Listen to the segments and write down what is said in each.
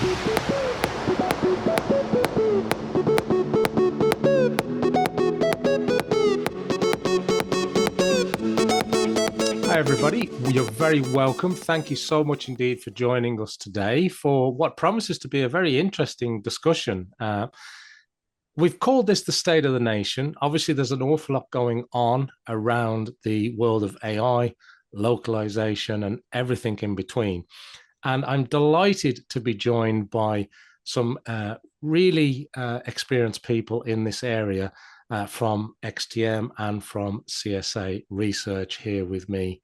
Hi, everybody. You're very welcome. Thank you so much indeed for joining us today for what promises to be a very interesting discussion. We've called this the state of the nation. Obviously, there's an awful lot going on around the world of AI, localization, and everything in between. And I'm delighted to be joined by some really experienced people in this area from XTM and from CSA Research here with me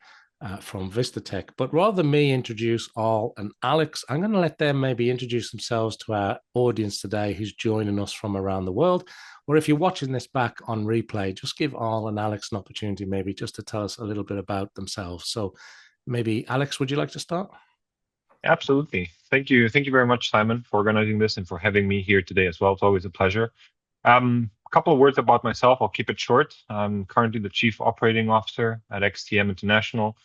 from Vistatech. But rather than me introduce Al and Alex, I'm going to let them maybe introduce themselves to our audience today who's joining us from around the world. Or if you're watching this back on replay, just give Al and Alex an opportunity maybe just to tell us a little bit about themselves. So maybe Alex, would you like to start? Absolutely. Thank you. Thank you very much, Simon, for organizing this and for having me here today as well. It's always a pleasure. A couple of words about myself. I'll keep it short. I'm currently the Chief Operating Officer at XTM International.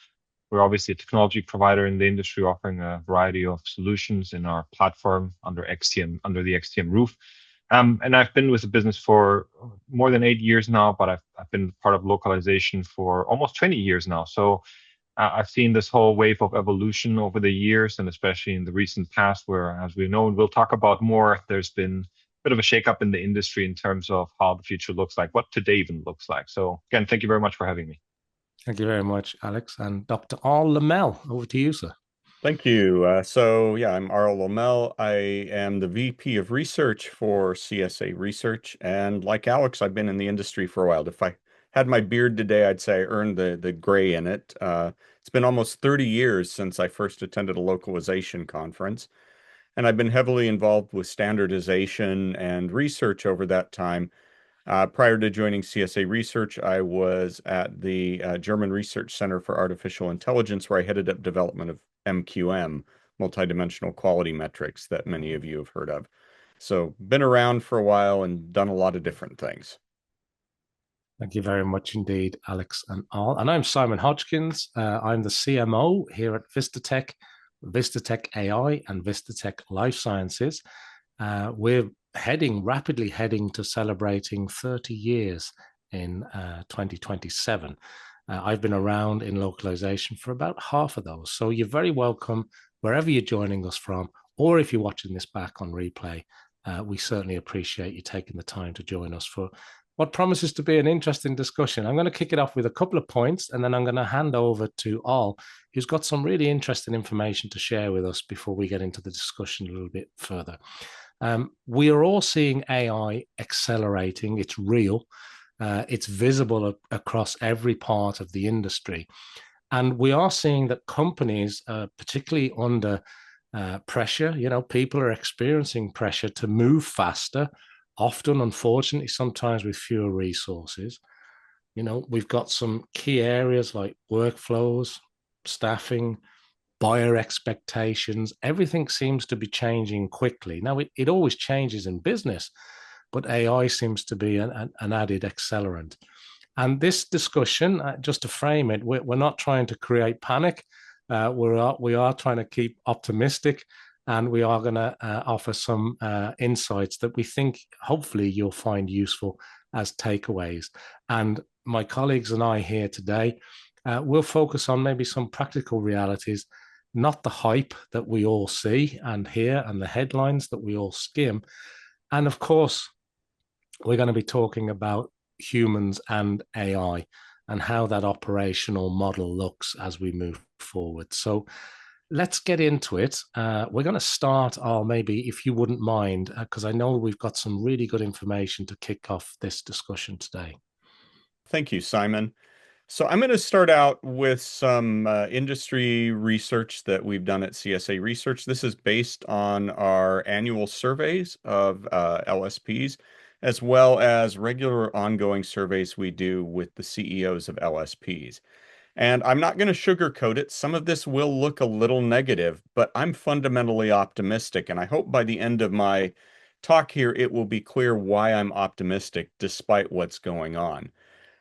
We're obviously a technology provider in the industry, offering a variety of solutions in our platform under the XTM roof. And I've been with the business for more than 8 years now, but I've been part of localization for almost 20 years now. So I've seen this whole wave of evolution over the years, and especially in the recent past, where, as we know, and we'll talk about more, there's been a bit of a shakeup in the industry in terms of how the future looks like, what today even looks like. So again, thank you very much for having me. Thank you very much, Alex. And Dr. Al Lamel, over to you, sir. Thank you. I'm Arl Lomel. I am the VP of Research for CSA Research. And like Alex, I've been in the industry for a while. If I had my beard today, I'd say I earned the gray in it. It's been almost 30 years since I first attended a localization conference. And I've been heavily involved with standardization and research over that time. Prior to joining CSA Research, I was at the German Research Center for Artificial Intelligence, where I headed up development of MQM, multidimensional quality metrics, that many of you have heard of. So been around for a while and done a lot of different things. Thank you very much indeed, Alex and Al. And I'm Simon Hodgkins. I'm the CMO here at Vistatech, Vistatech AI, and Vistatech Life Sciences. We're rapidly heading to celebrating 30 years in 2027. I've been around in localization for about half of those. So you're very welcome wherever you're joining us from, or if you're watching this back on replay. We certainly appreciate you taking the time to join us for what promises to be an interesting discussion. I'm going to kick it off with a couple of points, and then I'm going to hand over to Al, who's got some really interesting information to share with us before we get into the discussion a little bit further. We are all seeing AI accelerating. It's real. It's visible across every part of the industry. And we are seeing that companies, particularly under pressure, people are experiencing pressure to move faster, often, unfortunately, sometimes with fewer resources. We've got some key areas like workflows, staffing, buyer expectations. Everything seems to be changing quickly. Now, it always changes in business, but AI seems to be an added accelerant. And this discussion, just to frame it, we're not trying to create panic. We are trying to keep optimistic, and we are going to offer some insights that we think hopefully you'll find useful as takeaways. And my colleagues and I here today will focus on maybe some practical realities, not the hype that we all see and hear and the headlines that we all skim. And of course, we're going to be talking about humans and AI and how that operational model looks as we move forward. So let's get into it. We're going to start, maybe if you wouldn't mind, because I know we've got some really good information to kick off this discussion today. Thank you, Simon. So I'm going to start out with some industry research that we've done at CSA Research. This is based on our annual surveys of LSPs, as well as regular ongoing surveys we do with the CEOs of LSPs. And I'm not going to sugarcoat it. Some of this will look a little negative, but I'm fundamentally optimistic. And I hope by the end of my talk here, it will be clear why I'm optimistic despite what's going on.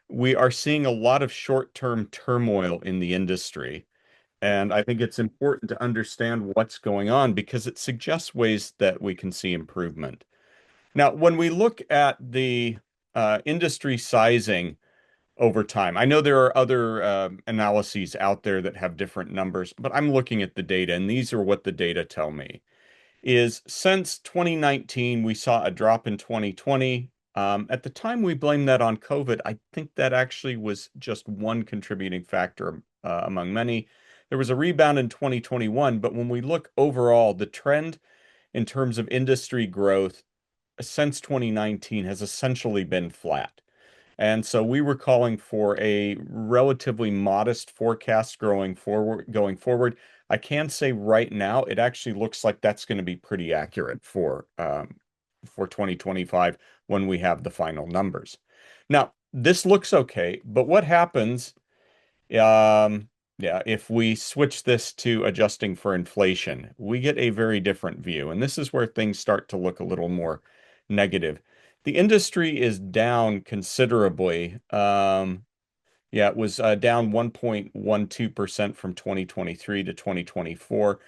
We are seeing a lot of short-term turmoil in the industry. And I think it's important to understand what's going on because it suggests ways that we can see improvement. Now, when we look at the industry sizing over time, I know there are other analyses out there that have different numbers, but I'm looking at the data, and these are what the data tell me. Is since 2019, we saw a drop in 2020. At the time, we blamed that on COVID. I think that actually was just one contributing factor among many. There was a rebound in 2021, but when we look overall, the trend in terms of industry growth since 2019 has essentially been flat. And so we were calling for a relatively modest forecast going forward. I can say right now, it actually looks like that's going to be pretty accurate for 2025 when we have the final numbers. Now, this looks okay, but what happens yeah, if we switch this to adjusting for inflation, we get a very different view. And this is where things start to look a little more negative. The industry is down considerably. Yeah, it was down 1.12% from 2023 to 2024.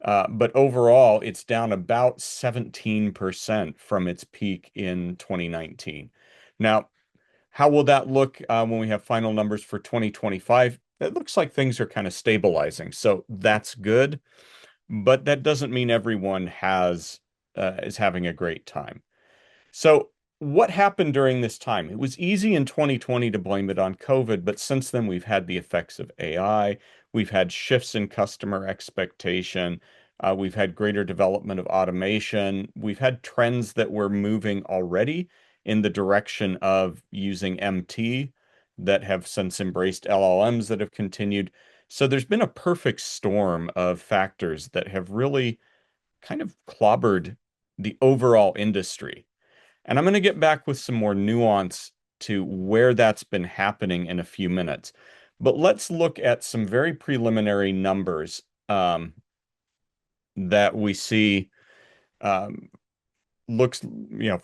But overall, it's down about 17% from its peak in 2019. Now, how will that look when we have final numbers for 2025? It looks like things are kind of stabilizing, so that's good, but that doesn't mean everyone is having a great time. So, what happened during this time? It was easy in 2020 to blame it on COVID, but since then we've had the effects of AI, we've had shifts in customer expectation, we've had greater development of automation, we've had trends that were moving already in the direction of using MT that have since embraced LLMs that have continued. So there's been a perfect storm of factors that have really kind of clobbered the overall industry. And I'm going to get back with some more nuance to where that's been happening in a few minutes. But let's look at some very preliminary numbers that we see um, looks,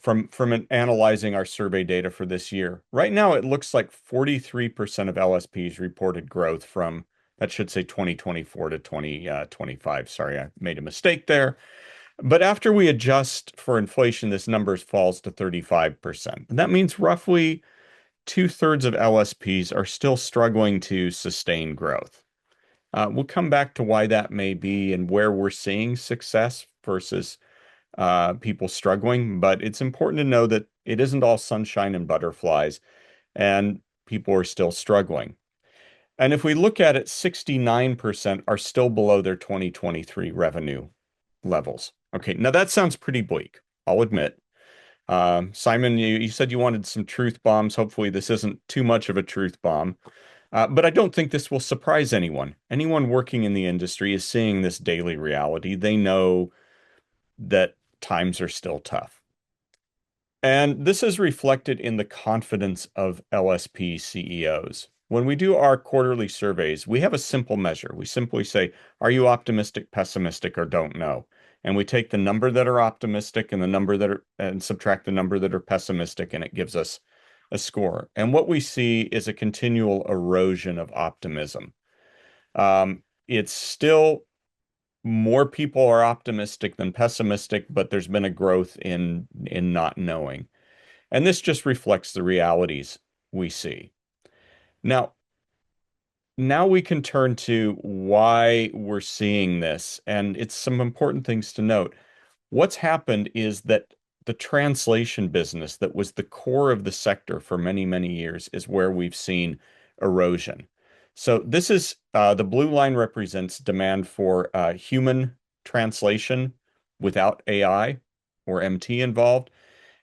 from analyzing our survey data for this year. Right now, it looks like 43% of LSPs reported growth from, that should say 2024 to 2025. Sorry, I made a mistake there. But after we adjust for inflation, this number falls to 35%. And that means roughly two-thirds of LSPs are still struggling to sustain growth. We'll come back to why that may be and where we're seeing success versus people struggling. But it's important to know that it isn't all sunshine and butterflies, and people are still struggling. And if we look at it, 69% are still below their 2023 revenue levels. Okay, now that sounds pretty bleak, I'll admit. Simon, you said you wanted some truth bombs. Hopefully, this isn't too much of a truth bomb. But I don't think this will surprise anyone. Anyone working in the industry is seeing this daily reality. They know that times are still tough. And this is reflected in the confidence of LSP CEOs. When we do our quarterly surveys, we have a simple measure. We simply say, are you optimistic, pessimistic, or don't know? And we take the number that are optimistic and the number that are and subtract the number that are pessimistic, and it gives us a score. And what we see is a continual erosion of optimism. It's still more people are optimistic than pessimistic, but there's been a growth in not knowing. And this just reflects the realities we see. Now, now we can turn to why we're seeing this, and it's some important things to note. What's happened is that the translation business that was the core of the sector for many, many years is where we've seen erosion. So this is the blue line represents demand for human translation without AI or MT involved.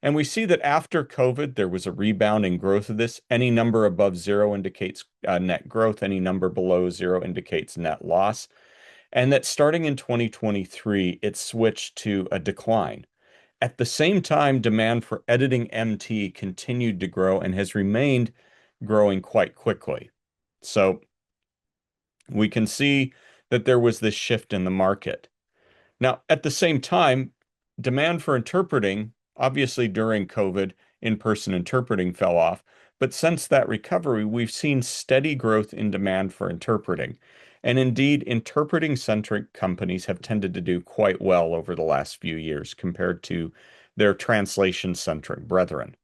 And we see that after COVID, there was a rebound in growth of this. Any number above zero indicates net growth. Any number below zero indicates net loss. And that starting in 2023, it switched to a decline. At the same time, demand for editing MT continued to grow and has remained growing quite quickly. So we can see that there was this shift in the market. Now, at the same time, demand for interpreting, obviously during COVID, in-person interpreting fell off. But since that recovery, we've seen steady growth in demand for interpreting. And indeed, interpreting centric companies have tended to do quite well over the last few years compared to their translation centric brethren.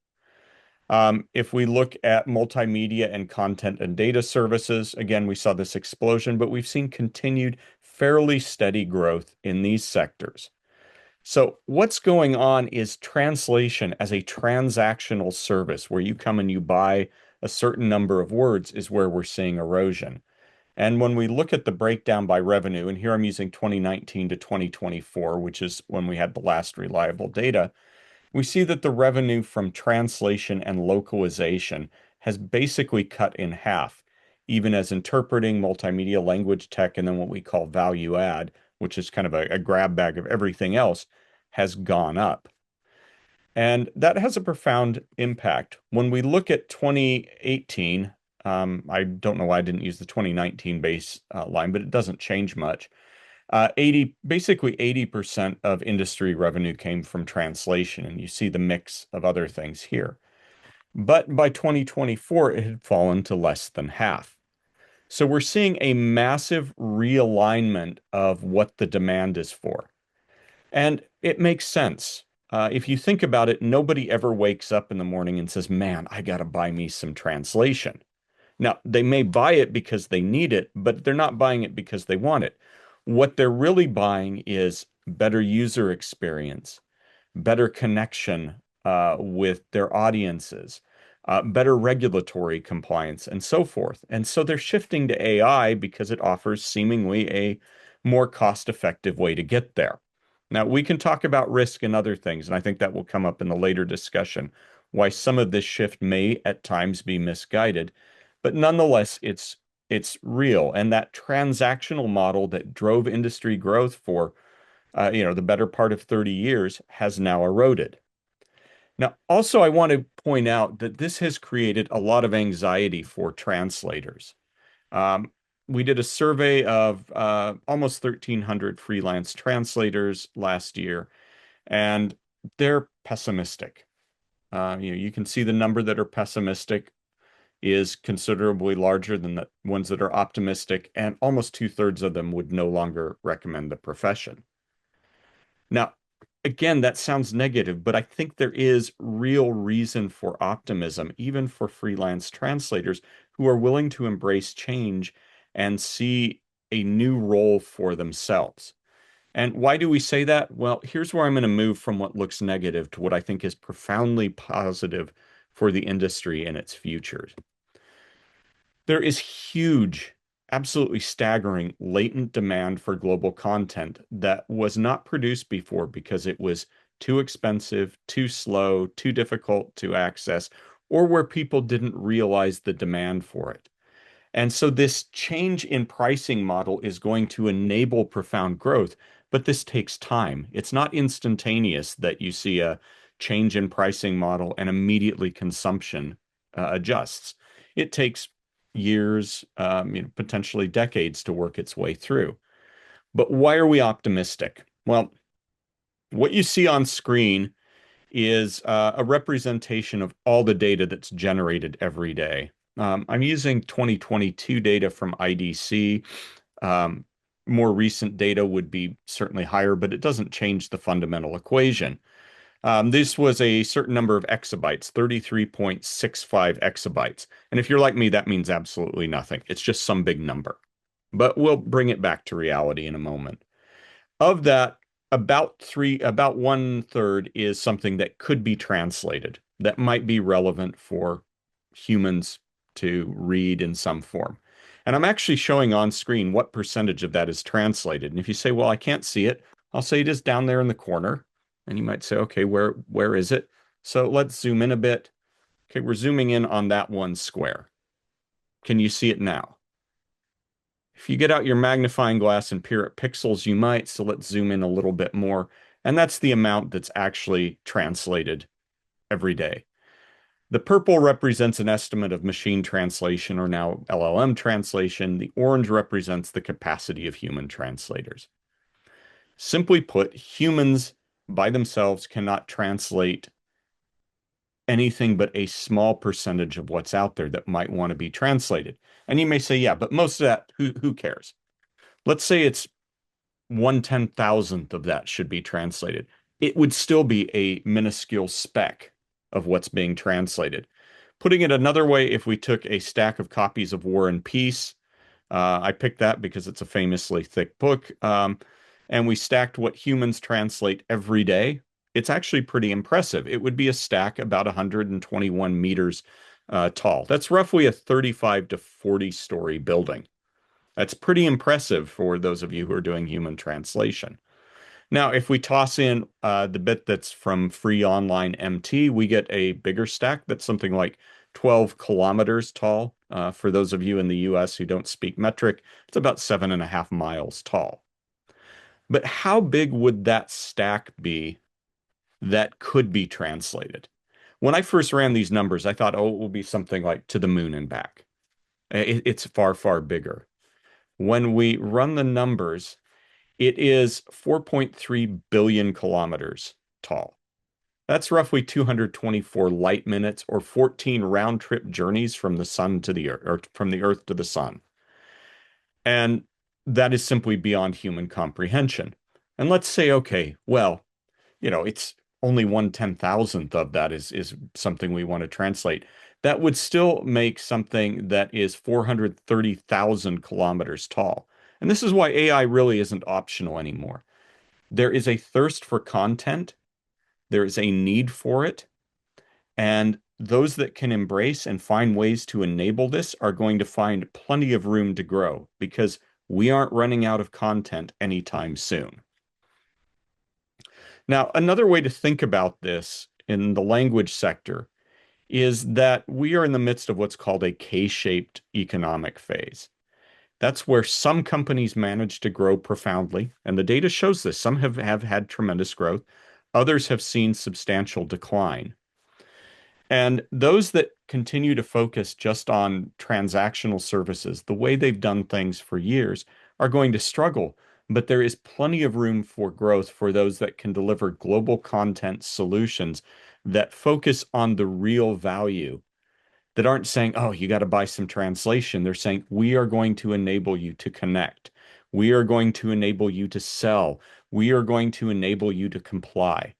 If we look at multimedia and content and data services, again, we saw this explosion, but we've seen continued fairly steady growth in these sectors. So what's going on is translation as a transactional service where you come and you buy a certain number of words is where we're seeing erosion. And when we look at the breakdown by revenue, and here I'm using 2019 to 2024, which is when we had the last reliable data, we see that the revenue from translation and localization has basically cut in half, even as interpreting, multimedia, language tech, and then what we call value add, which is kind of a grab bag of everything else, has gone up. And that has a profound impact. When we look at 2018, I don't know why I didn't use the 2019 baseline, but it doesn't change much. Basically 80% of industry revenue came from translation, and you see the mix of other things here. But by 2024, it had fallen to less than half. So we're seeing a massive realignment of what the demand is for. And it makes sense. If you think about it, nobody ever wakes up in the morning and says, man, I got to buy me some translation. Now, they may buy it because they need it, but they're not buying it because they want it. What they're really buying is better user experience, better connection with their audiences, better regulatory compliance, and so forth. And so they're shifting to AI because it offers seemingly a more cost-effective way to get there. Now, we can talk about risk and other things, and I think that will come up in the later discussion, why some of this shift may at times be misguided. But nonetheless, it's real. And that transactional model that drove industry growth for the better part of 30 years has now eroded. Now, also, I want to point out that this has created a lot of anxiety for translators. Um, we did a survey of almost 1,300 freelance translators last year, and they're pessimistic. You can see the number that are pessimistic is considerably larger than the ones that are optimistic, and almost two-thirds of them would no longer recommend the profession. Now, again, that sounds negative, but I think there is real reason for optimism, even for freelance translators who are willing to embrace change and see a new role for themselves. And why do we say that? Well, here's where I'm going to move from what looks negative to what I think is profoundly positive for the industry and its futures. There is huge, absolutely staggering latent demand for global content that was not produced before because it was too expensive, too slow, too difficult to access, or where people didn't realize the demand for it. And so this change in pricing model is going to enable profound growth, but this takes time. It's not instantaneous that you see a change in pricing model and immediately consumption adjusts. It takes years, potentially decades to work its way through. But why are we optimistic? Well, what you see on screen is a representation of all the data that's generated every day. I'm using 2022 data from IDC. More recent data would be certainly higher, but it doesn't change the fundamental equation. This was a certain number of exabytes, 33.65 exabytes. And if you're like me, that means absolutely nothing. It's just some big number. But we'll bring it back to reality in a moment. Of that, about one third is something that could be translated, that might be relevant for humans to read in some form. And I'm actually showing on screen what percentage of that is translated. And if you say, well, I can't see it, I'll say it is down there in the corner. And you might say, okay, where is it? So let's zoom in a bit. Okay, we're zooming in on that one square. Can you see it now? If you get out your magnifying glass and peer at pixels, you might. So let's zoom in a little bit more. And that's the amount that's actually translated every day. The purple represents an estimate of machine translation, or now LLM translation. The orange represents the capacity of human translators. Simply put, humans by themselves cannot translate anything but a small percentage of what's out there that might want to be translated. And you may say, yeah, but most of that, who cares? let's say it's 1/10,000th of that should be translated. It would still be a minuscule speck of what's being translated. Putting it another way, if we took a stack of copies of War and Peace, I picked that because it's a famously thick book, and we stacked what humans translate every day, it's actually pretty impressive. It would be a stack about 121 meters tall. That's roughly a 35 to 40 story building. That's pretty impressive for those of you who are doing human translation. Now, if we toss in the bit that's from free online MT, we get a bigger stack that's something like 12 kilometers tall. For those of you in the US who don't speak metric, it's about 7.5 miles tall. But how big would that stack be that could be translated? When I first ran these numbers, I thought, oh, it will be something like to the moon and back. It's far, far bigger. When we run the numbers, it is 4.3 billion kilometers tall. That's roughly 224 light minutes or 14 round trip journeys from the sun to the earth, or from the earth to the sun. And that is simply beyond human comprehension. And let's say, okay, well, it's only 1/10,000th of that is something we want to translate. That would still make something that is 430,000 kilometers tall. And this is why AI really isn't optional anymore. There is a thirst for content, there is a need for it, and those that can embrace and find ways to enable this are going to find plenty of room to grow because we aren't running out of content anytime soon. Now, another way to think about this in the language sector is that we are in the midst of what's called a K-shaped economic phase. That's where some companies manage to grow profoundly, and the data shows this. Some have had tremendous growth, others have seen substantial decline. And those that continue to focus just on transactional services, the way they've done things for years, are going to struggle. But there is plenty of room for growth for those that can deliver global content solutions that focus on the real value, that aren't saying, oh, you got to buy some translation. They're saying, we are going to enable you to connect. We are going to enable you to sell. We are going to enable you to comply.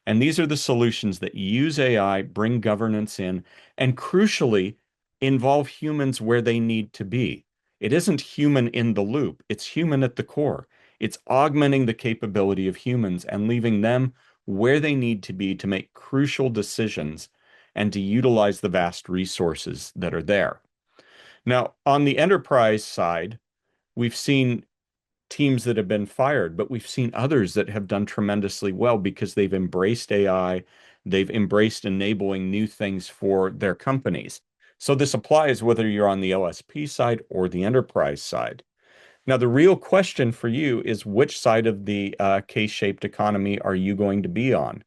And these are the solutions that use AI, bring governance in, and crucially, involve humans where they need to be. It isn't human in the loop, it's human at the core. It's augmenting the capability of humans and leaving them where they need to be to make crucial decisions and to utilize the vast resources that are there. Now, on the enterprise side, we've seen teams that have been fired, but we've seen others that have done tremendously well because they've embraced AI, they've embraced enabling new things for their companies. So this applies whether you're on the OSP side or the enterprise side. Now, the real question for you is which side of the K-shaped economy are you going to be on?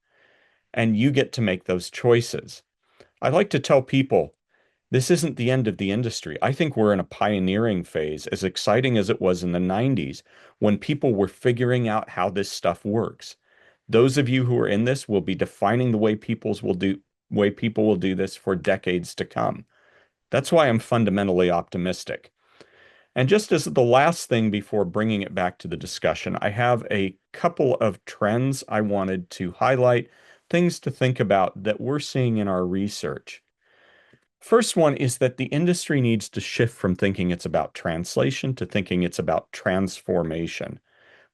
And you get to make those choices. I like to tell people this isn't the end of the industry. I think we're in a pioneering phase, as exciting as it was in the 90s when people were figuring out how this stuff works. Those of you who are in this will be defining the way people will do this for decades to come. That's why I'm fundamentally optimistic. And just as the last thing before bringing it back to the discussion, I have a couple of trends I wanted to highlight, things to think about that we're seeing in our research. First one is that the industry needs to shift from thinking it's about translation to thinking it's about transformation,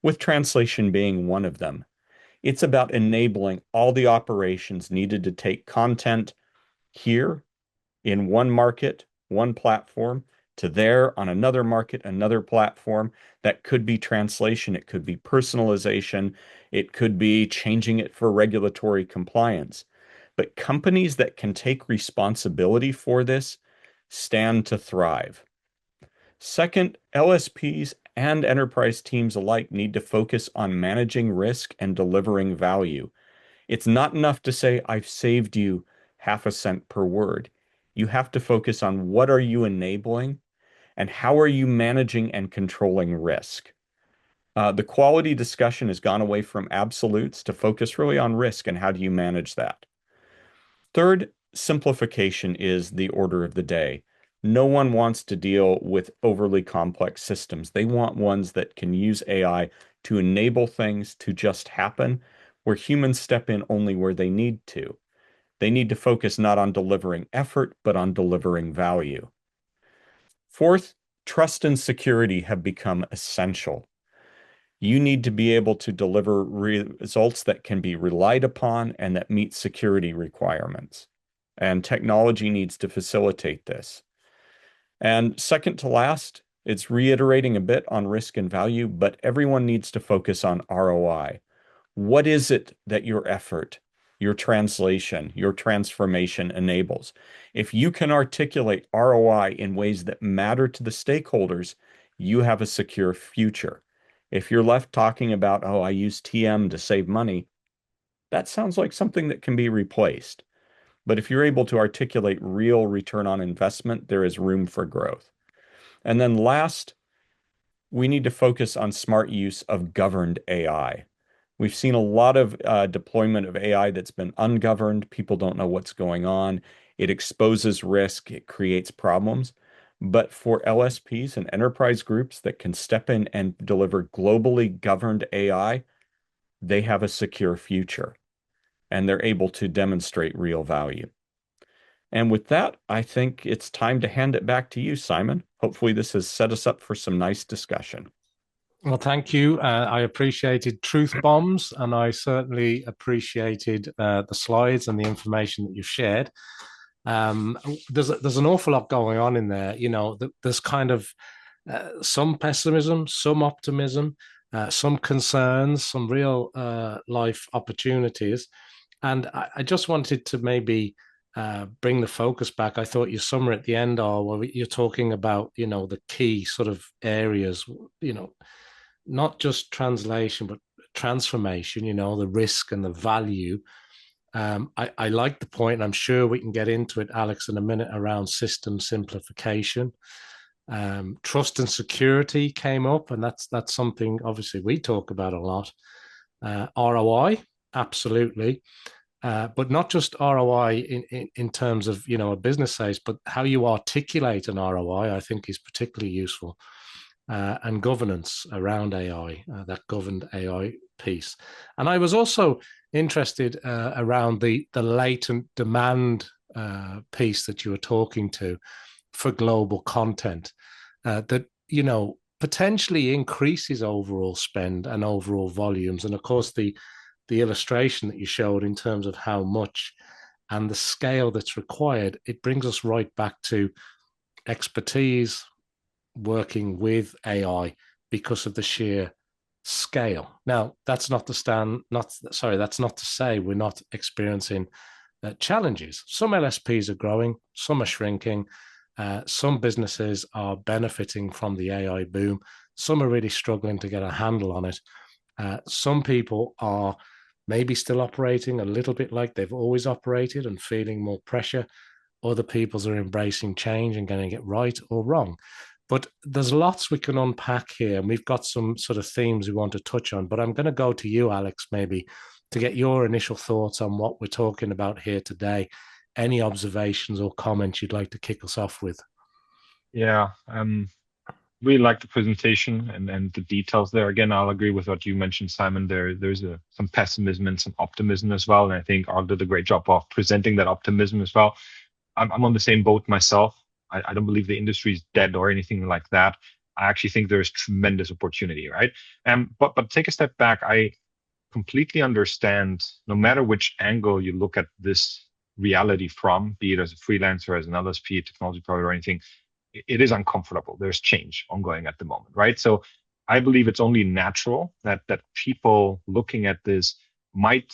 with translation being one of them. It's about enabling all the operations needed to take content here in one market, one platform, to there on another market, another platform. That could be translation, it could be personalization, it could be changing it for regulatory compliance. But companies that can take responsibility for this stand to thrive. Second, LSPs and enterprise teams alike need to focus on managing risk and delivering value. It's not enough to say, I've saved you half a cent per word. You have to focus on what are you enabling and how are you managing and controlling risk. The quality discussion has gone away from absolutes to focus really on risk and how do you manage that. Third, simplification is the order of the day. No one wants to deal with overly complex systems. They want ones that can use AI to enable things to just happen, where humans step in only where they need to. They need to focus not on delivering effort, but on delivering value. Fourth, trust and security have become essential. You need to be able to deliver results that can be relied upon and that meet security requirements. And technology needs to facilitate this. And second to last, it's reiterating a bit on risk and value, but everyone needs to focus on ROI. What is it that your effort, your translation, your transformation enables? If you can articulate ROI in ways that matter to the stakeholders, you have a secure future. If you're left talking about, oh, I use TM to save money, that sounds like something that can be replaced. But if you're able to articulate real return on investment, there is room for growth. And then last, we need to focus on smart use of governed AI. We've seen a lot of deployment of AI that's been ungoverned. People don't know what's going on. It exposes risk. It creates problems. But for LSPs and enterprise groups that can step in and deliver globally governed AI, they have a secure future and they're able to demonstrate real value. And with that, I think it's time to hand it back to you, Simon. Hopefully, this has set us up for some nice discussion. Well, thank you. I appreciated truth bombs, and I certainly appreciated the slides and the information that you've shared. There's an awful lot going on in there. You know, there's kind of some pessimism, some optimism, some concerns, some real life opportunities. And I just wanted to maybe bring the focus back. I thought your summary at the end, where you're talking about, you know, the key sort of areas, you know, not just translation, but transformation, you know, the risk and the value. I like the point, and I'm sure we can get into it, Alex, in a minute, around system simplification. Trust and security came up, and that's something obviously we talk about a lot. ROI, absolutely, but not just ROI in terms of, you know, a business size, but how you articulate an ROI, I think, is particularly useful. And governance around AI, that governed AI piece. And I was also interested around the latent demand piece that you were talking to for global content that, you know, potentially increases overall spend and overall volumes. And of course, the illustration that you showed in terms of how much and the scale that's required, it brings us right back to expertise working with AI because of the sheer scale. Now, that's not to that's not to say we're not experiencing challenges. Some LSPs are growing, some are shrinking, some businesses are benefiting from the AI boom, some are really struggling to get a handle on it. Some people are maybe still operating a little bit like they've always operated and feeling more pressure. Other people's are embracing change and getting it right or wrong. But there's lots we can unpack here, and we've got some sort of themes we want to touch on. But I'm going to go to you, Alex, maybe to get your initial thoughts on what we're talking about here today. Any observations or comments you'd like to kick us off with? Yeah, really like the presentation and the details there. Again, I'll agree with what you mentioned, Simon. There's some pessimism and some optimism as well, and I think Arl did a great job of presenting that optimism as well. I'm on the same boat myself. I don't believe the industry is dead or anything like that. I actually think there's tremendous opportunity, right? But take a step back. I completely understand, no matter which angle you look at this reality from, be it as a freelancer, as an LSP, technology provider, or anything, it is uncomfortable. There's change ongoing at the moment, right? So I believe it's only natural that people looking at this might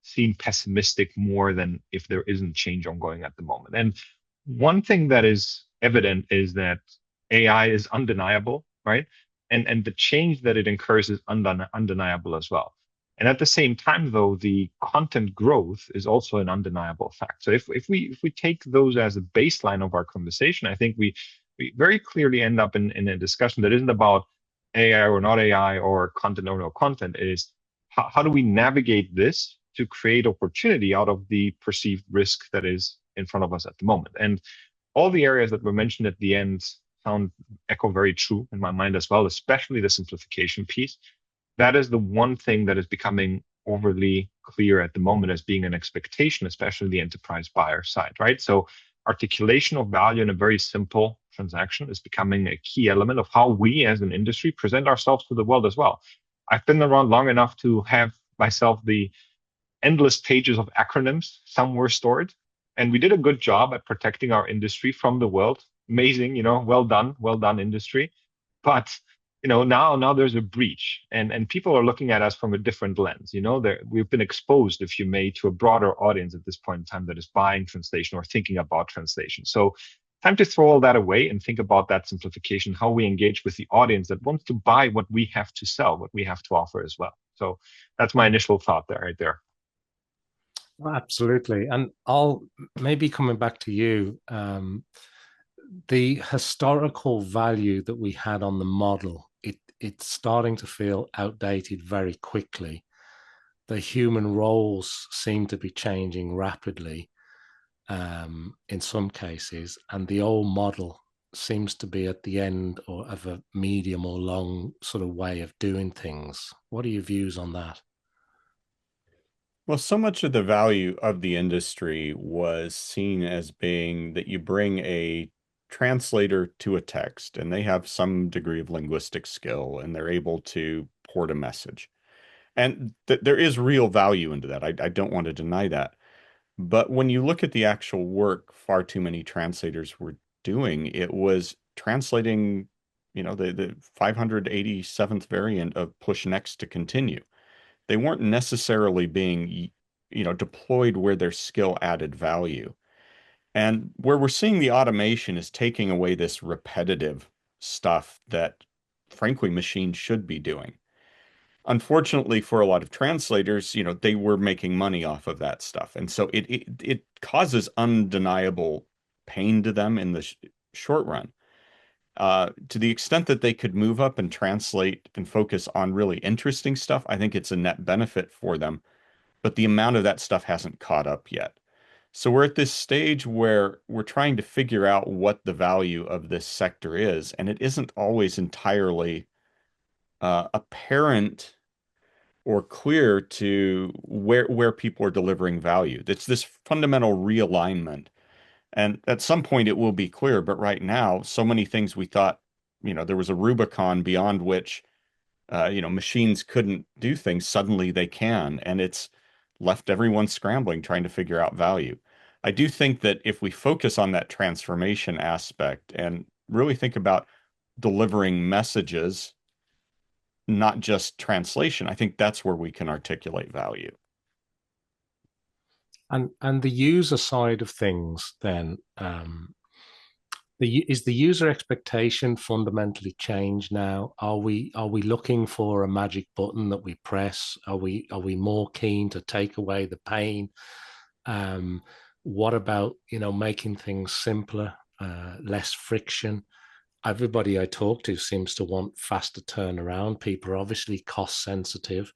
seem pessimistic more than if there isn't change ongoing at the moment. And one thing that is evident is that AI is undeniable, right? And the change that it incurs is undeniable as well. And at the same time, though, the content growth is also an undeniable fact. So if we take those as a baseline of our conversation, I think we very clearly end up in a discussion that isn't about AI or not AI or content or no content. It is how do we navigate this to create opportunity out of the perceived risk that is in front of us at the moment. And all the areas that were mentioned at the end sound echo very true in my mind as well, especially the simplification piece. That is the one thing that is becoming overly clear at the moment as being an expectation, especially the enterprise buyer side, right? So articulation of value in a very simple transaction is becoming a key element of how we as an industry present ourselves to the world as well. I've been around long enough to have myself the endless pages of acronyms somewhere stored. And we did a good job at protecting our industry from the world. Amazing, well done, industry. But now there's a breach, and people are looking at us from a different lens. We've been exposed, if you may, to a broader audience at this point in time that is buying translation or thinking about translation. So time to throw all that away and think about that simplification, how we engage with the audience that wants to buy what we have to sell, what we have to offer as well. So that's my initial thought there, right there. Well, absolutely. And I'll maybe coming back to you, the historical value that we had on the model, it's starting to feel outdated very quickly. The human roles seem to be changing rapidly in some cases, and the old model seems to be at the end or of a medium or long sort of way of doing things. What are your views on that? Well, so much of the value of the industry was seen as being that you bring a translator to a text and they have some degree of linguistic skill and they're able to port a message. And there is real value into that. I don't want to deny that. But when you look at the actual work far too many translators were doing, it was translating, the 587th variant of push next to continue. They weren't necessarily being, deployed where their skill added value. And where we're seeing the automation is taking away this repetitive stuff that, frankly, machines should be doing. Unfortunately, for a lot of translators, they were making money off of that stuff. And so it causes undeniable pain to them in the short run. To the extent that they could move up and translate and focus on really interesting stuff, I think it's a net benefit for them. But the amount of that stuff hasn't caught up yet. So we're at this stage where we're trying to figure out what the value of this sector is, and it isn't always entirely apparent or clear to where people are delivering value. It's this fundamental realignment. And at some point it will be clear, but right now, so many things we thought, there was a Rubicon beyond which, machines couldn't do things. Suddenly they can, and it's left everyone scrambling, trying to figure out value. I do think that if we focus on that transformation aspect and really think about delivering messages, not just translation, I think that's where we can articulate value. And the user side of things, then, is the user expectation fundamentally changed now? Are we looking for a magic button that we press? Are we more keen to take away the pain? What about making things simpler, less friction? Everybody I talk to seems to want faster turnaround. People are obviously cost sensitive,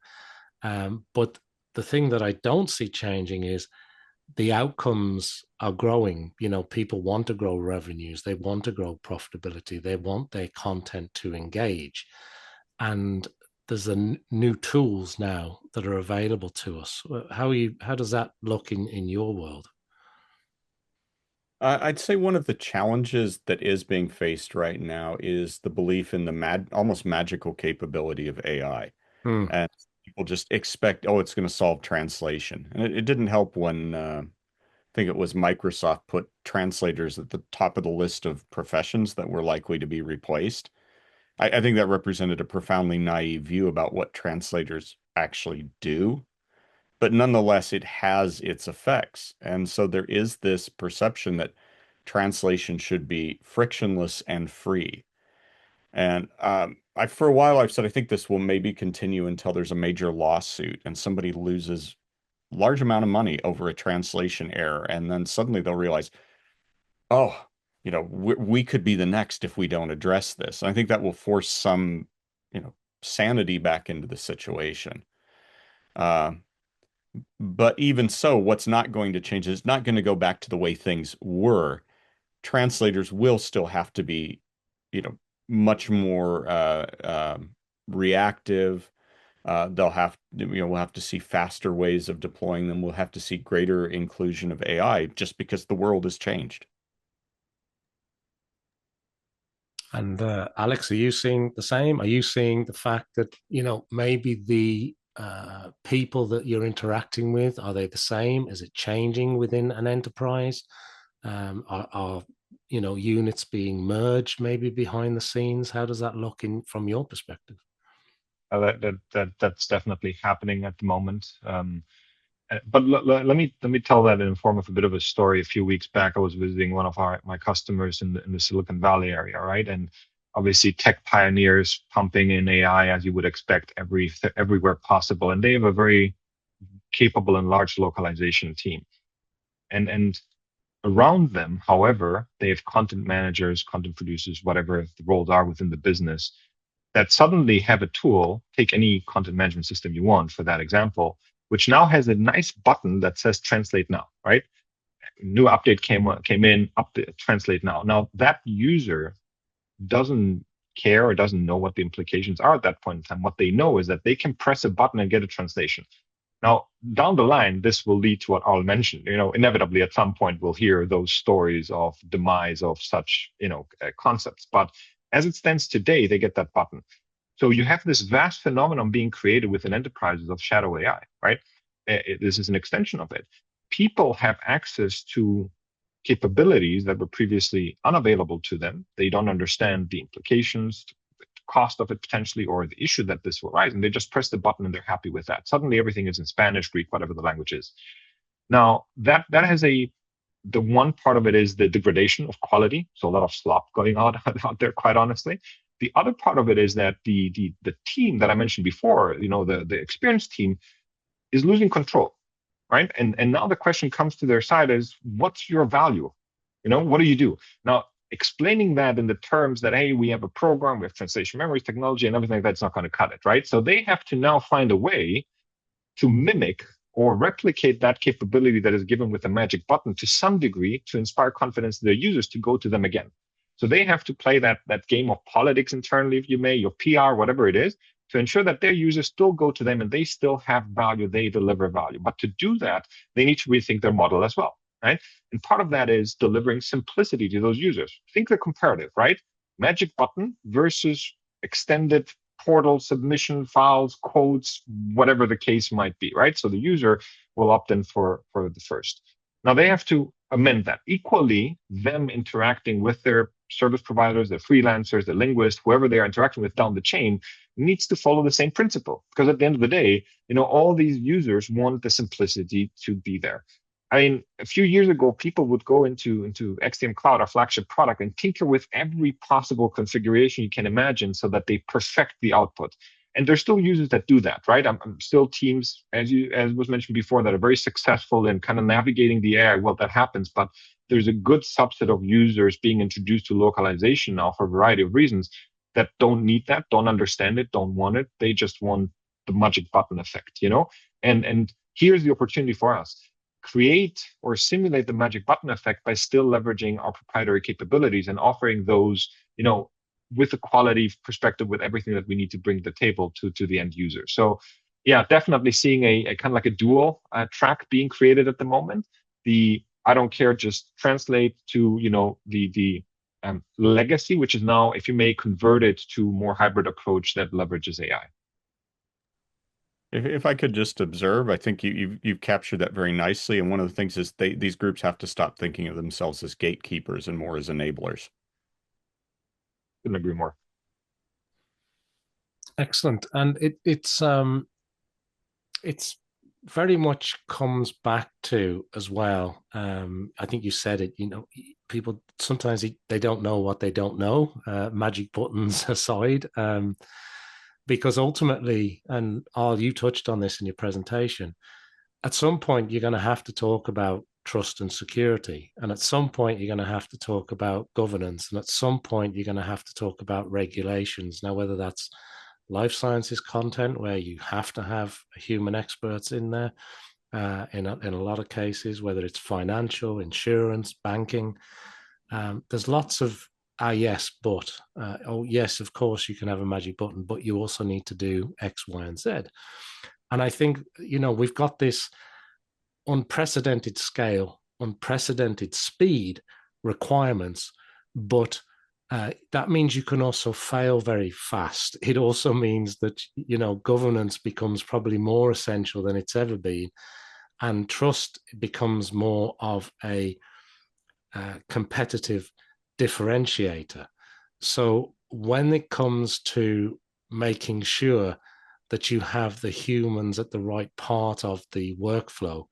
but the thing that I don't see changing is the outcomes are growing. People want to grow revenues, they want to grow profitability, they want their content to engage. And there's new tools now that are available to us. How does that look in your world? I'd say one of the challenges that is being faced right now is the belief in the almost magical capability of AI. Hmm. And people just expect, oh, it's going to solve translation. And it didn't help when I think it was Microsoft put translators at the top of the list of professions that were likely to be replaced. I think that represented a profoundly naive view about what translators actually do. But nonetheless, it has its effects. And so there is this perception that translation should be frictionless and free. And for a while, I've said I think this will maybe continue until there's a major lawsuit and somebody loses large amount of money over a translation error, and then suddenly they'll realize, oh, we could be the next if we don't address this. And I think that will force some, sanity back into the situation. Uh, but even so, what's not going to change is it's not going to go back to the way things were. translators will still have to be, much more reactive. We'll have to see faster ways of deploying them. We'll have to see greater inclusion of AI just because the world has changed. And Alex, are you seeing the same? Are you seeing the fact that, maybe the people that you're interacting with, are they the same? Is it changing within an enterprise? Are units being merged maybe behind the scenes? How does that look in from your perspective? That's definitely happening at the moment. But let me tell that in the form of a bit of a story. A few weeks back, I was visiting one of my customers in the Silicon Valley area, right? And obviously, tech pioneers pumping in AI as you would expect everywhere possible, and they have a very capable and large localization team. And around them, however, they have content managers, content producers, whatever the roles are within the business, that suddenly have a tool. Take any content management system you want for that example, which now has a nice button that says translate now, right? New update came in, update, translate now. Now that user doesn't care or doesn't know what the implications are at that point in time. What they know is that they can press a button and get a translation. Now, down the line, this will lead to what Al mentioned. Inevitably, at some point, we'll hear those stories of demise of such, concepts. But as it stands today, they get that button. So you have this vast phenomenon being created within enterprises of shadow AI, right? This is an extension of it. People have access to capabilities that were previously unavailable to them. They don't understand the implications, the cost of it potentially, or the issue that this will rise, and they just press the button and they're happy with that. Suddenly everything is in Spanish, Greek, whatever the language is. Now that has the one part of it is the degradation of quality. So a lot of slop going on out there, quite honestly. The other part of it is that the team that I mentioned before, the experienced team, is losing control, right? And now the question comes to their side is, what's your value? What do you do? Now, explaining that in the terms that, hey, we have a program, we have translation memories, technology, and everything like that's not going to cut it, right? So they have to now find a way to mimic or replicate that capability that is given with a magic button to some degree to inspire confidence to their users to go to them again. So they have to play that game of politics internally, if you may, your PR, whatever it is, to ensure that their users still go to them and they still have value, they deliver value. But to do that, they need to rethink their model as well, right? And part of that is delivering simplicity to those users. Think the comparative, right? Magic button versus extended portal submission files, codes, whatever the case might be, right? So the user will opt in for the first. Now they have to amend that. Equally, them interacting with their service providers, the freelancers, the linguists, whoever they are interacting with down the chain, needs to follow the same principle. Because at the end of the day, all these users want the simplicity to be there. I mean, a few years ago, people would go into XDM Cloud, our flagship product, and tinker with every possible configuration you can imagine so that they perfect the output. And there's still users that do that, right? I'm still teams, as was mentioned before, that are very successful in kind of navigating the AI. Well, that happens, but there's a good subset of users being introduced to localization now for a variety of reasons that don't need that, don't understand it, don't want it. They just want the magic button effect, And here's the opportunity for us. Create or simulate the magic button effect by still leveraging our proprietary capabilities and offering those, with the quality perspective, with everything that we need to bring to the table to the end user. So yeah, definitely seeing a kind of like a dual track being created at the moment. The I don't care, just translate to, the legacy, which is now, if you may, convert it to more hybrid approach that leverages AI. If I could just observe, I think you've captured that very nicely. And one of the things is these groups have to stop thinking of themselves as gatekeepers and more as enablers. Couldn't agree more. Excellent. And it's very much comes back to as well. I think you said it. People sometimes they don't know what they don't know. Magic buttons aside, because ultimately, and Al, you touched on this in your presentation. At some point, you're going to have to talk about trust and security, and at some point, you're going to have to talk about governance, and at some point, you're going to have to talk about regulations. Now, whether that's life sciences content where you have to have human experts in there in a lot of cases, whether it's financial, insurance, banking, there's lots of yes, but oh yes, of course you can have a magic button, but you also need to do X, Y, and Z. And I think we've got this unprecedented scale, unprecedented speed requirements, but that means you can also fail very fast. It also means that governance becomes probably more essential than it's ever been, and trust becomes more of a competitive differentiator. So when it comes to making sure that you have the humans at the right part of the workflow,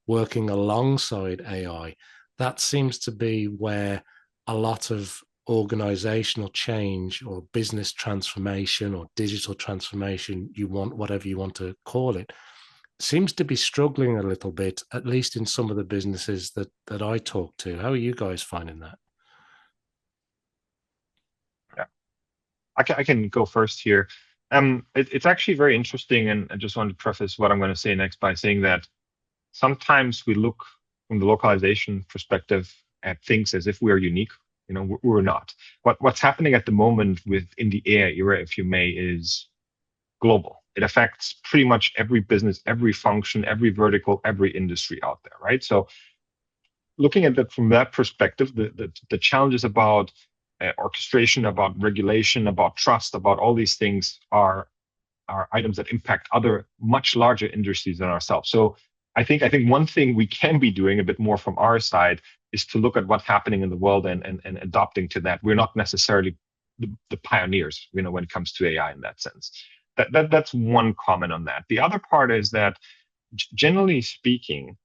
working alongside AI, that seems to be where a lot of organizational change or business transformation or digital transformation, whatever you want to call it, seems to be struggling a little bit, at least in some of the businesses that I talk to. How are you guys finding that? Yeah, I can go first here. It's actually very interesting, and I just want to preface what I'm going to say next by saying that sometimes we look from the localization perspective at things as if we are unique. We're not. What's happening at the moment within the AI era, if you may, is global. It affects pretty much every business, every function, every vertical, every industry out there, right? So looking at that from that perspective, the challenges about orchestration, about regulation, about trust, about all these things are items that impact other much larger industries than ourselves. So I think one thing we can be doing a bit more from our side is to look at what's happening in the world and adopting to that. We're not necessarily the pioneers, when it comes to AI in that sense. That's one comment on that. The other part is that generally speaking,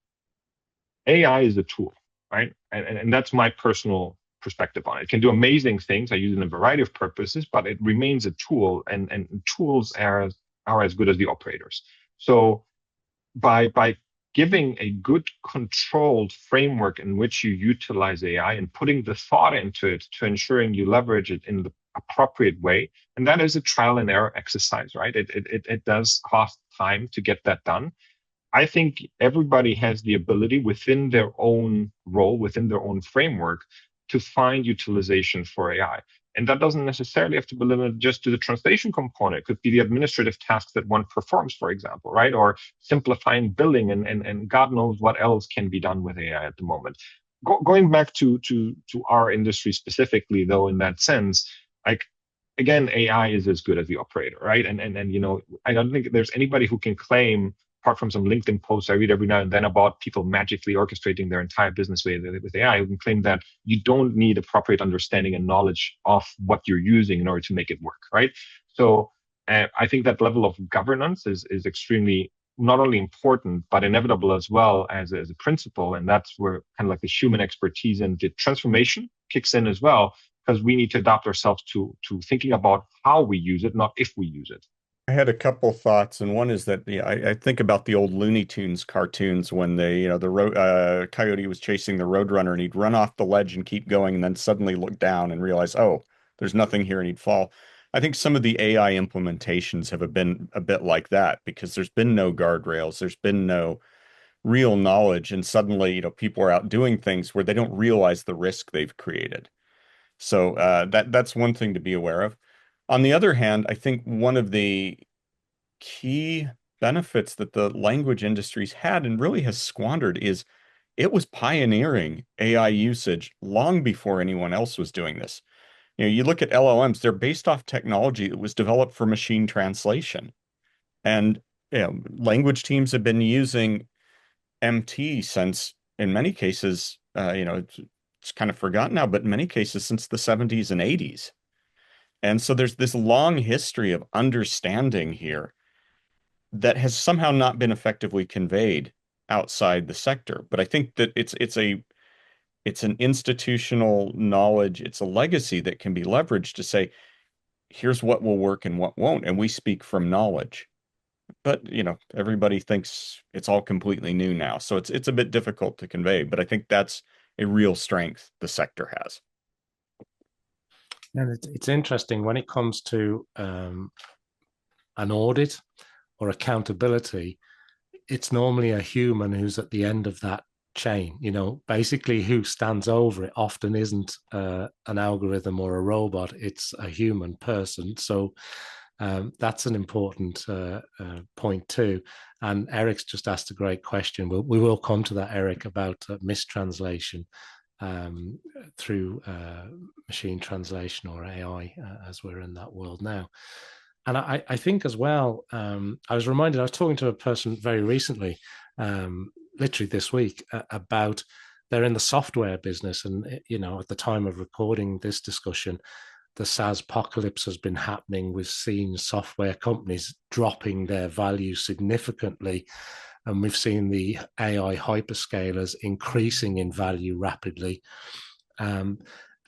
AI is a tool, right? And that's my personal perspective on it. It can do amazing things. I use it in a variety of purposes, but it remains a tool, and tools are as good as the operators. So by giving a good controlled framework in which you utilize AI and putting the thought into it to ensuring you leverage it in the appropriate way, and that is a trial and error exercise, right? It does cost time to get that done. I think everybody has the ability within their own role, within their own framework, to find utilization for AI. And that doesn't necessarily have to be limited just to the translation component. It could be the administrative tasks that one performs, for example, right? Or simplifying billing and God knows what else can be done with AI at the moment. Going back to our industry specifically, though, in that sense, like again, AI is as good as the operator, right? And I don't think there's anybody who can claim, apart from some LinkedIn posts I read every now and then about people magically orchestrating their entire business with AI, who can claim that you don't need appropriate understanding and knowledge of what you're using in order to make it work, right? So I think that level of governance is extremely not only important but inevitable as well as a principle, and that's where kind of like the human expertise and the transformation kicks in as well, because we need to adapt ourselves to thinking about how we use it, not if we use it. I had a couple thoughts, and one is that I think about the old Looney Tunes cartoons when the coyote was chasing the roadrunner, and he'd run off the ledge and keep going, and then suddenly look down and realize, oh, there's nothing here, and he'd fall. I think some of the AI implementations have been a bit like that because there's been no guardrails, there's been no real knowledge, and suddenly, people are out doing things where they don't realize the risk they've created. So that's one thing to be aware of. On the other hand, I think one of the key benefits that the language industry's had and really has squandered is it was pioneering AI usage long before anyone else was doing this. You look at LLMs, they're based off technology that was developed for machine translation. And language teams have been using MT since, in many cases, it's kind of forgotten now, but in many cases since the 70s and 80s. And so there's this long history of understanding here that has somehow not been effectively conveyed outside the sector. But I think that it's an institutional knowledge, it's a legacy that can be leveraged to say, here's what will work and what won't, and we speak from knowledge. But everybody thinks it's all completely new now, so it's a bit difficult to convey. But I think that's a real strength the sector has. And it's interesting when it comes to an audit or accountability. It's normally a human who's at the end of that chain. You know, basically who stands over it often isn't an algorithm or a robot, it's a human person. So that's an important point too. And Eric's just asked a great question. We will come to that, Eric, about mistranslation through machine translation or AI, as we're in that world now. And I think as well, I was reminded, I was talking to a person very recently, literally this week, about they're in the software business. And, you know, at the time of recording this discussion, the SaaS apocalypse has been happening. We've seen software companies dropping their value significantly. And we've seen the AI hyperscalers increasing in value rapidly.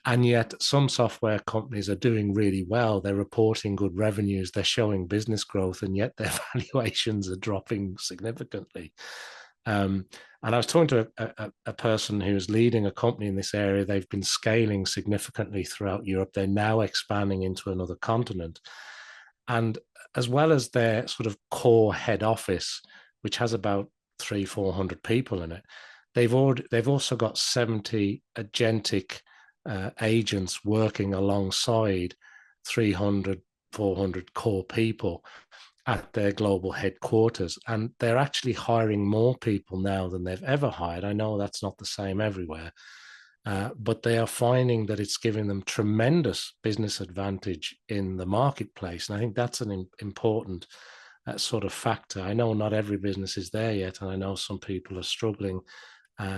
And yet some software companies are doing really well. They're reporting good revenues. They're showing business growth, and yet their valuations are dropping significantly. And I was talking to a person who's leading a company in this area. They've been scaling significantly throughout Europe. They're now expanding into another continent. And as well as their sort of core head office, which has about 300-400 people in it, they've also got 70 agentic agents working alongside 300-400 core people at their global headquarters. And they're actually hiring more people now than they've ever hired. I know that's not the same everywhere, but they are finding that it's giving them tremendous business advantage in the marketplace. And I think that's an important sort of factor. I know not every business is there yet, and I know some people are struggling.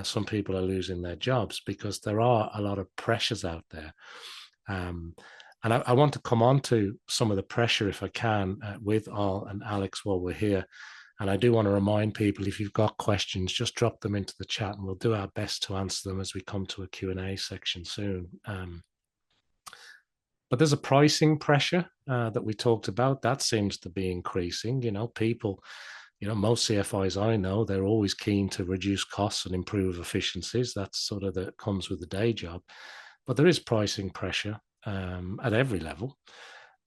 Some people are losing their jobs because there are a lot of pressures out there. And I want to come on to some of the pressure, if I can, with Al and Alex while we're here. And I do want to remind people, if you've got questions, just drop them into the chat and we'll do our best to answer them as we come to a Q&A section soon. But there's a pricing pressure that we talked about. That seems to be increasing. You know, people, you know, most CFIs I know, they're always keen to reduce costs and improve efficiencies. That's sort of that comes with the day job. But there is pricing pressure at every level.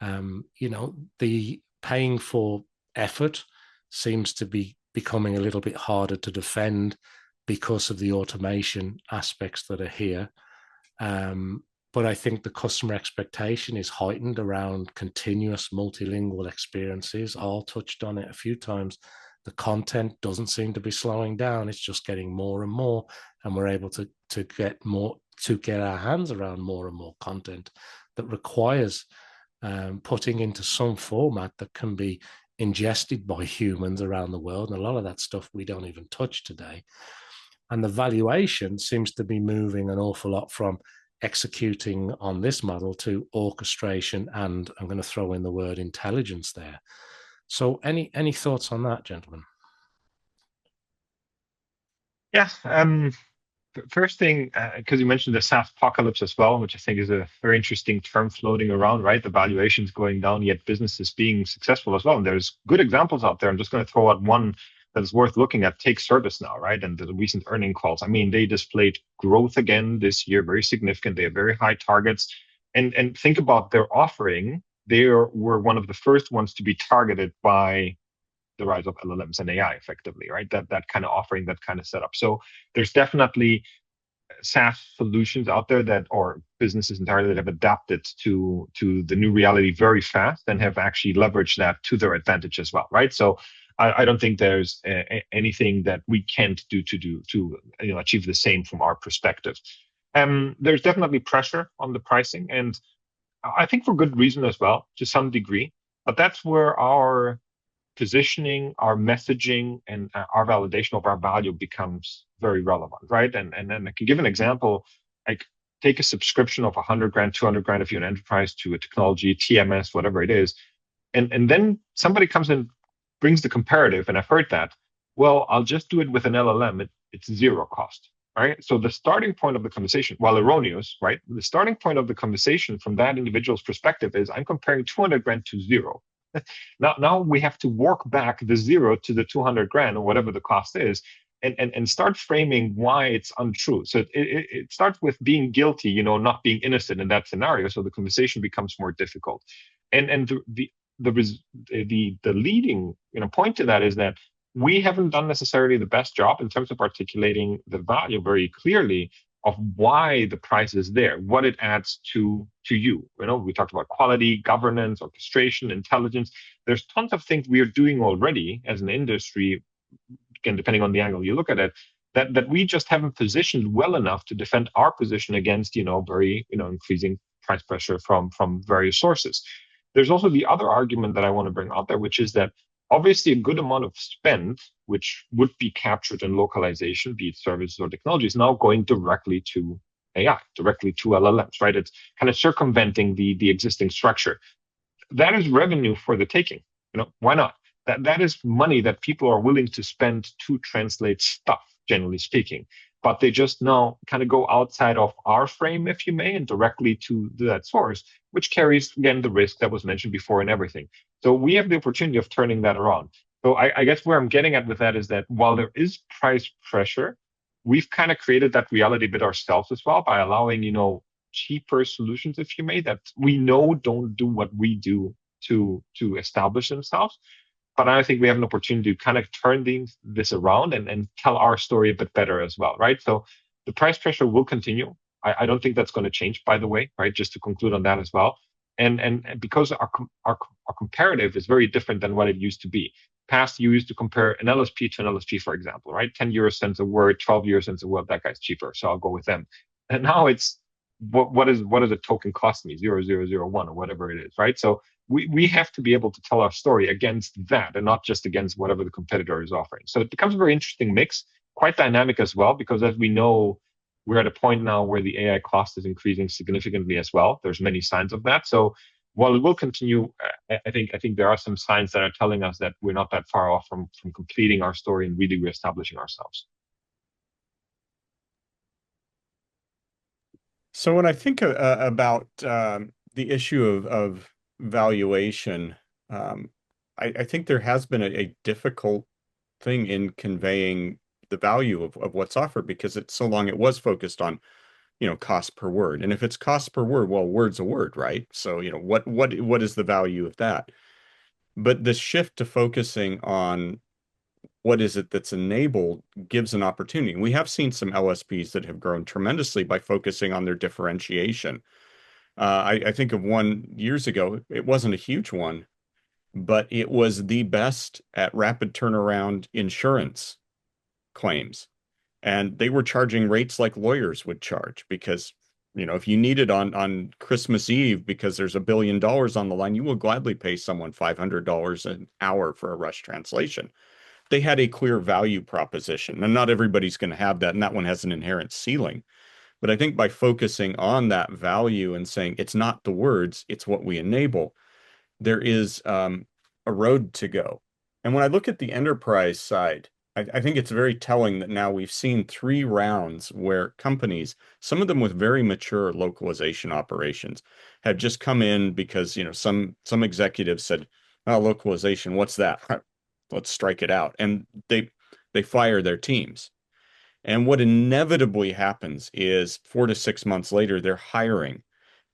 You know, the paying for effort seems to be becoming a little bit harder to defend because of the automation aspects that are here. But I think the customer expectation is heightened around continuous multilingual experiences. All touched on it a few times. The content doesn't seem to be slowing down. It's just getting more and more, and we're able to get our hands around more and more content that requires putting into some format that can be ingested by humans around the world. And a lot of that stuff we don't even touch today. And the valuation seems to be moving an awful lot from executing on this model to orchestration, and I'm going to throw in the word intelligence there. So any thoughts on that, gentlemen? Yeah. First thing, because you mentioned the SaaS apocalypse as well, which I think is a very interesting term floating around, right? The valuations going down, yet businesses being successful as well. And there's good examples out there. I'm just going to throw out one that is worth looking at. Take ServiceNow, right? And the recent earning calls. I mean, they displayed growth again this year, very significant. They have very high targets. And think about their offering. They were one of the first ones to be targeted by the rise of LLMs and AI, effectively, right? That kind of offering, that kind of setup. So there's definitely SaaS solutions out there that, or businesses entirely, that have adapted to the new reality very fast and have actually leveraged that to their advantage as well, right? So I don't think there's anything that we can't do to achieve the same from our perspective. There's definitely pressure on the pricing, and I think for good reason as well, to some degree. But that's where our positioning, our messaging, and our validation of our value becomes very relevant, right? And then I can give an example. Like, take a subscription of 100 grand, 200 grand if you're an enterprise to a technology, TMS, whatever it is, and then somebody comes and brings the comparative, and I've heard that. Well, I'll just do it with an LLM. It's zero cost, right? So the starting point of the conversation, while erroneous, right? The starting point of the conversation from that individual's perspective is, I'm comparing 200 grand to zero. Now we have to work back the zero to the 200 grand or whatever the cost is, and start framing why it's untrue. So it starts with being guilty, not being innocent in that scenario. So the conversation becomes more difficult. And the leading point to that is that we haven't done necessarily the best job in terms of articulating the value very clearly of why the price is there, what it adds to you. You know, we talked about quality, governance, orchestration, intelligence. There's tons of things we are doing already as an industry, again, depending on the angle you look at it, that we just haven't positioned well enough to defend our position against, very, increasing price pressure from various sources. There's also the other argument that I want to bring out there, which is that obviously a good amount of spend, which would be captured in localization, be it services or technology, is now going directly to AI, directly to LLMs, right? It's kind of circumventing the existing structure. That is revenue for the taking. Why not? That is money that people are willing to spend to translate stuff, generally speaking. But they just now kind of go outside of our frame, if you may, and directly to that source, which carries, again, the risk that was mentioned before and everything. So we have the opportunity of turning that around. So I guess where I'm getting at with that is that while there is price pressure, we've kind of created that reality a bit ourselves as well by allowing, cheaper solutions, if you may, that we know don't do what we do to establish themselves. But I think we have an opportunity to kind of turn this around and tell our story a bit better as well, right? So the price pressure will continue. I don't think that's going to change, by the way, right? Just to conclude on that as well. And because our comparative is very different than what it used to be. Past, you used to compare an LSP to an LSP, for example, right? 10 euro cents a word, 12 euro cents a word, that guy's cheaper, so I'll go with them. And now it's what does a token cost me? 0.0001 or whatever it is, right? So we have to be able to tell our story against that and not just against whatever the competitor is offering. So it becomes a very interesting mix, quite dynamic as well, because as we know, we're at a point now where the AI cost is increasing significantly as well. There's many signs of that. So while it will continue, I think there are some signs that are telling us that we're not that far off from completing our story and really reestablishing ourselves. So when I think about the issue of valuation, I think there has been a difficult thing in conveying the value of what's offered, because it's so long it was focused on, cost per word. And if it's cost per word, well, word's a word, right? So, what is the value of that? But the shift to focusing on what is it that's enabled gives an opportunity. We have seen some LSPs that have grown tremendously by focusing on their differentiation. I think of one years ago. It wasn't a huge one, but it was the best at rapid turnaround insurance claims. And they were charging rates like lawyers would charge, because, if you need it on Christmas Eve because there's $1 billion on the line, you will gladly pay someone $500 an hour for a rush translation. They had a clear value proposition, and not everybody's going to have that, and that one has an inherent ceiling. But I think by focusing on that value and saying it's not the words, it's what we enable, there is a road to go. And when I look at the enterprise side, I think it's very telling that now we've seen 3 rounds where companies, some of them with very mature localization operations, have just come in because, some executives said, "Oh, localization, what's that? Let's strike it out." And they fire their teams. And what inevitably happens is 4 to 6 months later, they're hiring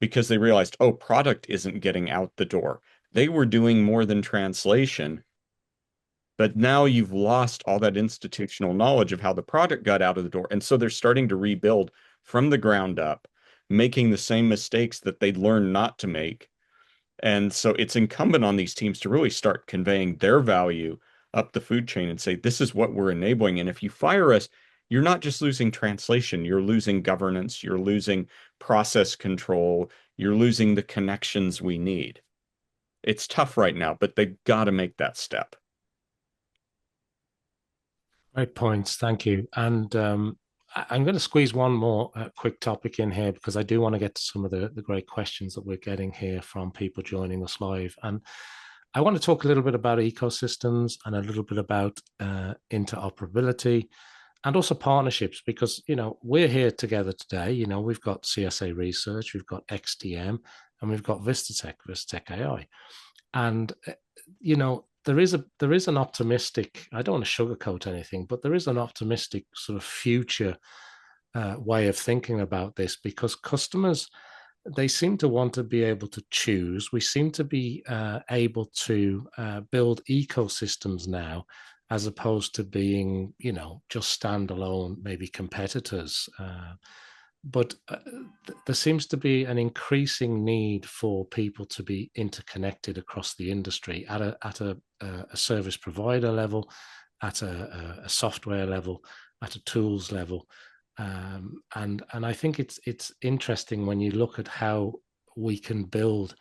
because they realized, oh, product isn't getting out the door. They were doing more than translation, but now you've lost all that institutional knowledge of how the product got out of the door. And so they're starting to rebuild from the ground up, making the same mistakes that they'd learned not to make. And so it's incumbent on these teams to really start conveying their value up the food chain and say, this is what we're enabling. And if you fire us, you're not just losing translation, you're losing governance, you're losing process control, you're losing the connections we need. It's tough right now, but they've got to make that step. Great points. Thank you. And I'm going to squeeze one more quick topic in here, because I do want to get to some of the great questions that we're getting here from people joining us live. And I want to talk a little bit about ecosystems and a little bit about interoperability and also partnerships, because, we're here together today. We've got CSA Research, we've got XDM, and we've got Vistatech AI. And, there is an optimistic, I don't want to sugarcoat anything, but there is an optimistic sort of future way of thinking about this, because customers, they seem to want to be able to choose. We seem to be able to build ecosystems now as opposed to being, just standalone, maybe competitors. But there seems to be an increasing need for people to be interconnected across the industry at a service provider level, at a software level, at a tools level. And I think it's interesting when you look at how we can build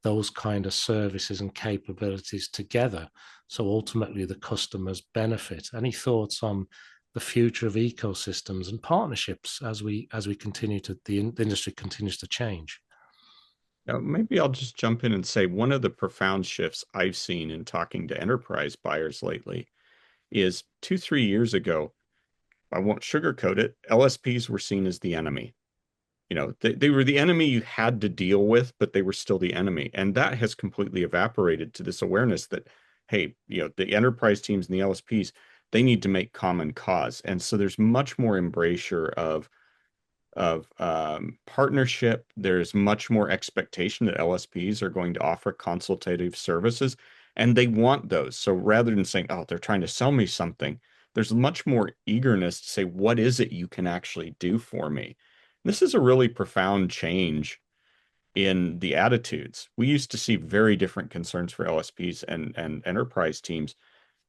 those kind of services and capabilities together. So ultimately the customers benefit. Any thoughts on the future of ecosystems and partnerships as we continue to the industry continues to change? Now, maybe I'll just jump in and say one of the profound shifts I've seen in talking to enterprise buyers lately is 2, 3 years ago, I won't sugarcoat it, LSPs were seen as the enemy. They were the enemy you had to deal with, but they were still the enemy. And that has completely evaporated to this awareness that, hey, the enterprise teams and the LSPs, they need to make common cause. And so there's much more embrasure of partnership. There's much more expectation that LSPs are going to offer consultative services, and they want those. So rather than saying, oh, they're trying to sell me something, there's much more eagerness to say, what is it you can actually do for me? This is a really profound change in the attitudes. We used to see very different concerns for LSPs and enterprise teams,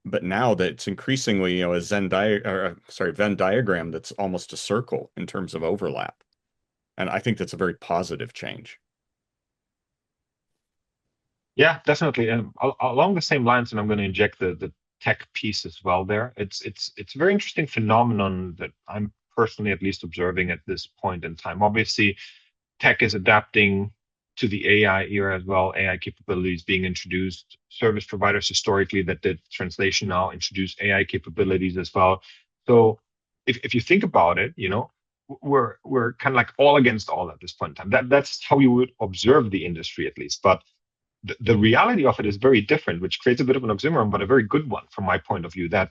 but now that it's increasingly, a Venn diagram that's almost a circle in terms of overlap. And I think that's a very positive change. Yeah, definitely. Along the same lines, and I'm going to inject the tech piece as well there. It's a very interesting phenomenon that I'm personally at least observing at this point in time. Obviously, tech is adapting to the AI era as well. AI capabilities being introduced. Service providers historically that did translation now introduce AI capabilities as well. So if you think about it, we're kind of like all against all at this point in time. That's how you would observe the industry at least. But the reality of it is very different, which creates a bit of an oxymoron, but a very good one from my point of view, that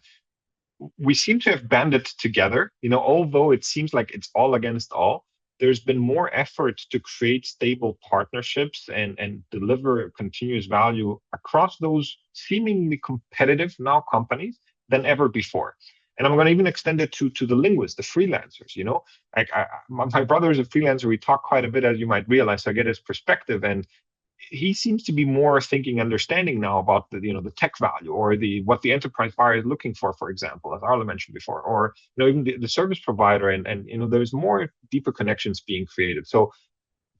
we seem to have banded together, although it seems like it's all against all. There's been more effort to create stable partnerships and deliver continuous value across those seemingly competitive now companies than ever before. And I'm going to even extend it to the linguists, the freelancers. Like my brother is a freelancer. We talk quite a bit, as you might realize. So I get his perspective, and he seems to be more thinking, understanding now about the tech value or the what the enterprise buyer is looking for example, as Arla mentioned before, or even the service provider, and there's more deeper connections being created. So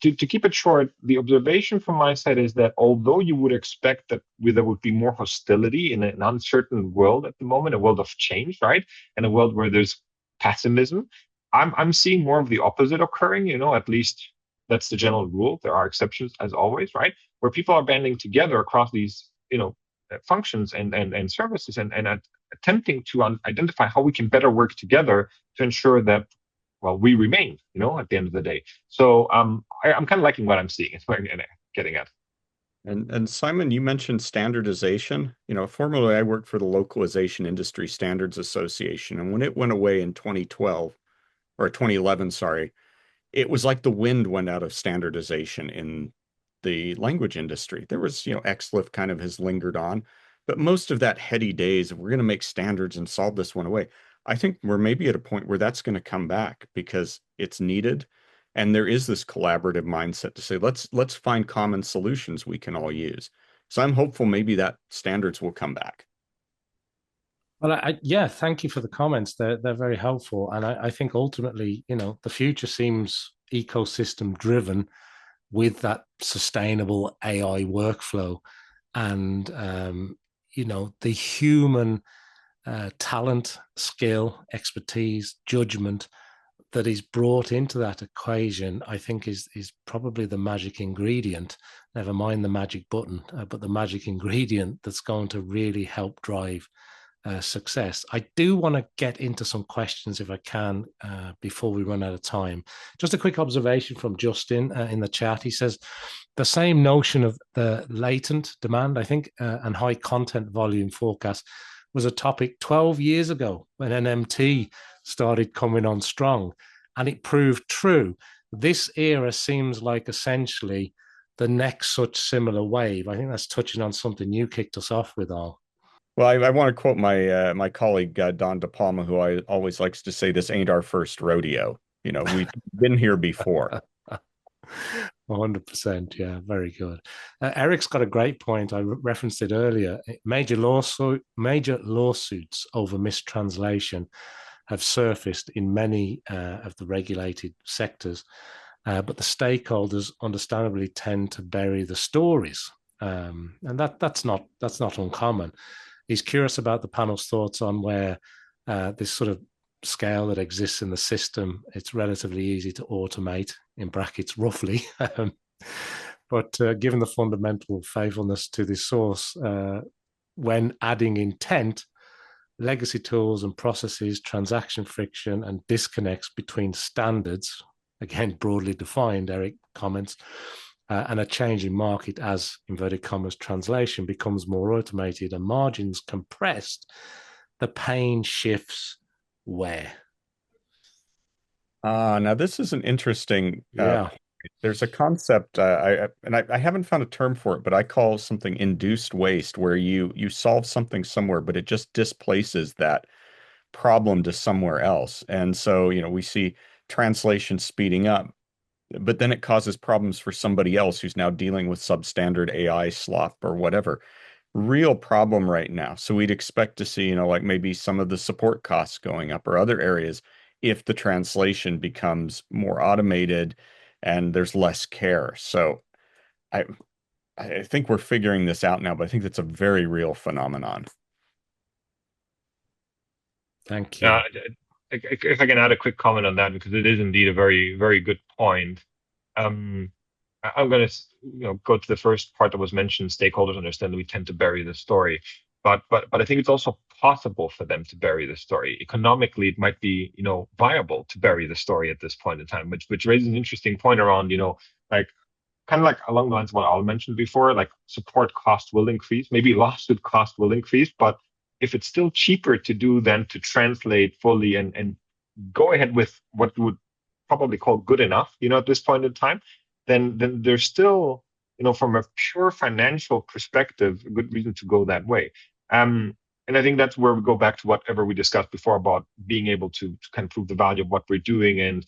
to keep it short, the observation from my side is that although you would expect that there would be more hostility in an uncertain world at the moment, a world of change, right, and a world where there's pessimism, I'm seeing more of the opposite occurring. At least that's the general rule. There are exceptions, as always, right? Where people are banding together across these, functions and services, and attempting to identify how we can better work together to ensure that, well, we remain, at the end of the day. So I'm kind of liking what I'm seeing. It's what I'm getting at. And Simon, you mentioned standardization. Formerly I worked for the Localization Industry Standards Association, and when it went away in 2012 or 2011, sorry, it was like the wind went out of standardization in the language industry. There was, XLIF kind of has lingered on, but most of that heady days of we're going to make standards and solve this one away. I think we're maybe at a point where that's going to come back because it's needed. And there is this collaborative mindset to say, let's find common solutions we can all use. So I'm hopeful maybe that standards will come back. Well, yeah, thank you for the comments. They're very helpful, and I think ultimately, the future seems ecosystem driven with that sustainable AI workflow, and the human talent, skill, expertise, judgment that is brought into that equation, I think is probably the magic ingredient. Never mind the magic button, but the magic ingredient that's going to really help drive success. I do want to get into some questions if I can before we run out of time. Just a quick observation from Justin in the chat. He says the same notion of the latent demand, I think, and high content volume forecast was a topic 12 years ago when NMT started coming on strong, and it proved true. This era seems like essentially the next such similar wave. I think that's touching on something you kicked us off with, Al. Well, I want to quote my colleague Don DePalma, who I always likes to say, "This ain't our first rodeo." We've been here before. 100%. Yeah, very good. Eric's got a great point. I referenced it earlier. Major lawsuits over mistranslation have surfaced in many of the regulated sectors, but the stakeholders understandably tend to bury the stories, and that's not uncommon. He's curious about the panel's thoughts on where this sort of scale that exists in the system, it's relatively easy to automate, in brackets, roughly. But given the fundamental faithfulness to the source, when adding intent, legacy tools and processes, transaction friction, and disconnects between standards, again, broadly defined, Eric comments, and a changing market as inverted commas translation becomes more automated and margins compressed, the pain shifts where? Now this is an interesting Yeah. point. There's a concept, I haven't found a term for it, but I call something induced waste, where you solve something somewhere, but it just displaces that problem to somewhere else. And so, we see translation speeding up, but then it causes problems for somebody else who's now dealing with substandard AI slop or whatever. Real problem right now. So we'd expect to see, like maybe some of the support costs going up or other areas if the translation becomes more automated and there's less care. So I I think we're figuring this out now, but I think that's a very real phenomenon. Thank Yeah, you. if I can add a quick comment on that, because it is indeed a very, very good point. Um, I'm going to, go to the first part that was mentioned. Stakeholders understand that we tend to bury the story, but I think it's also possible for them to bury the story. Economically, it might be, viable to bury the story at this point in time, which raises an interesting point around, like kind of like along the lines of what Al mentioned before, like support cost will increase, maybe lawsuit cost will increase, but if it's still cheaper to do than to translate fully and go ahead with what you would probably call good enough, at this point in time, then there's still, from a pure financial perspective, a good reason to go that way. And I think that's where we go back to whatever we discussed before about being able to kind of prove the value of what we're doing and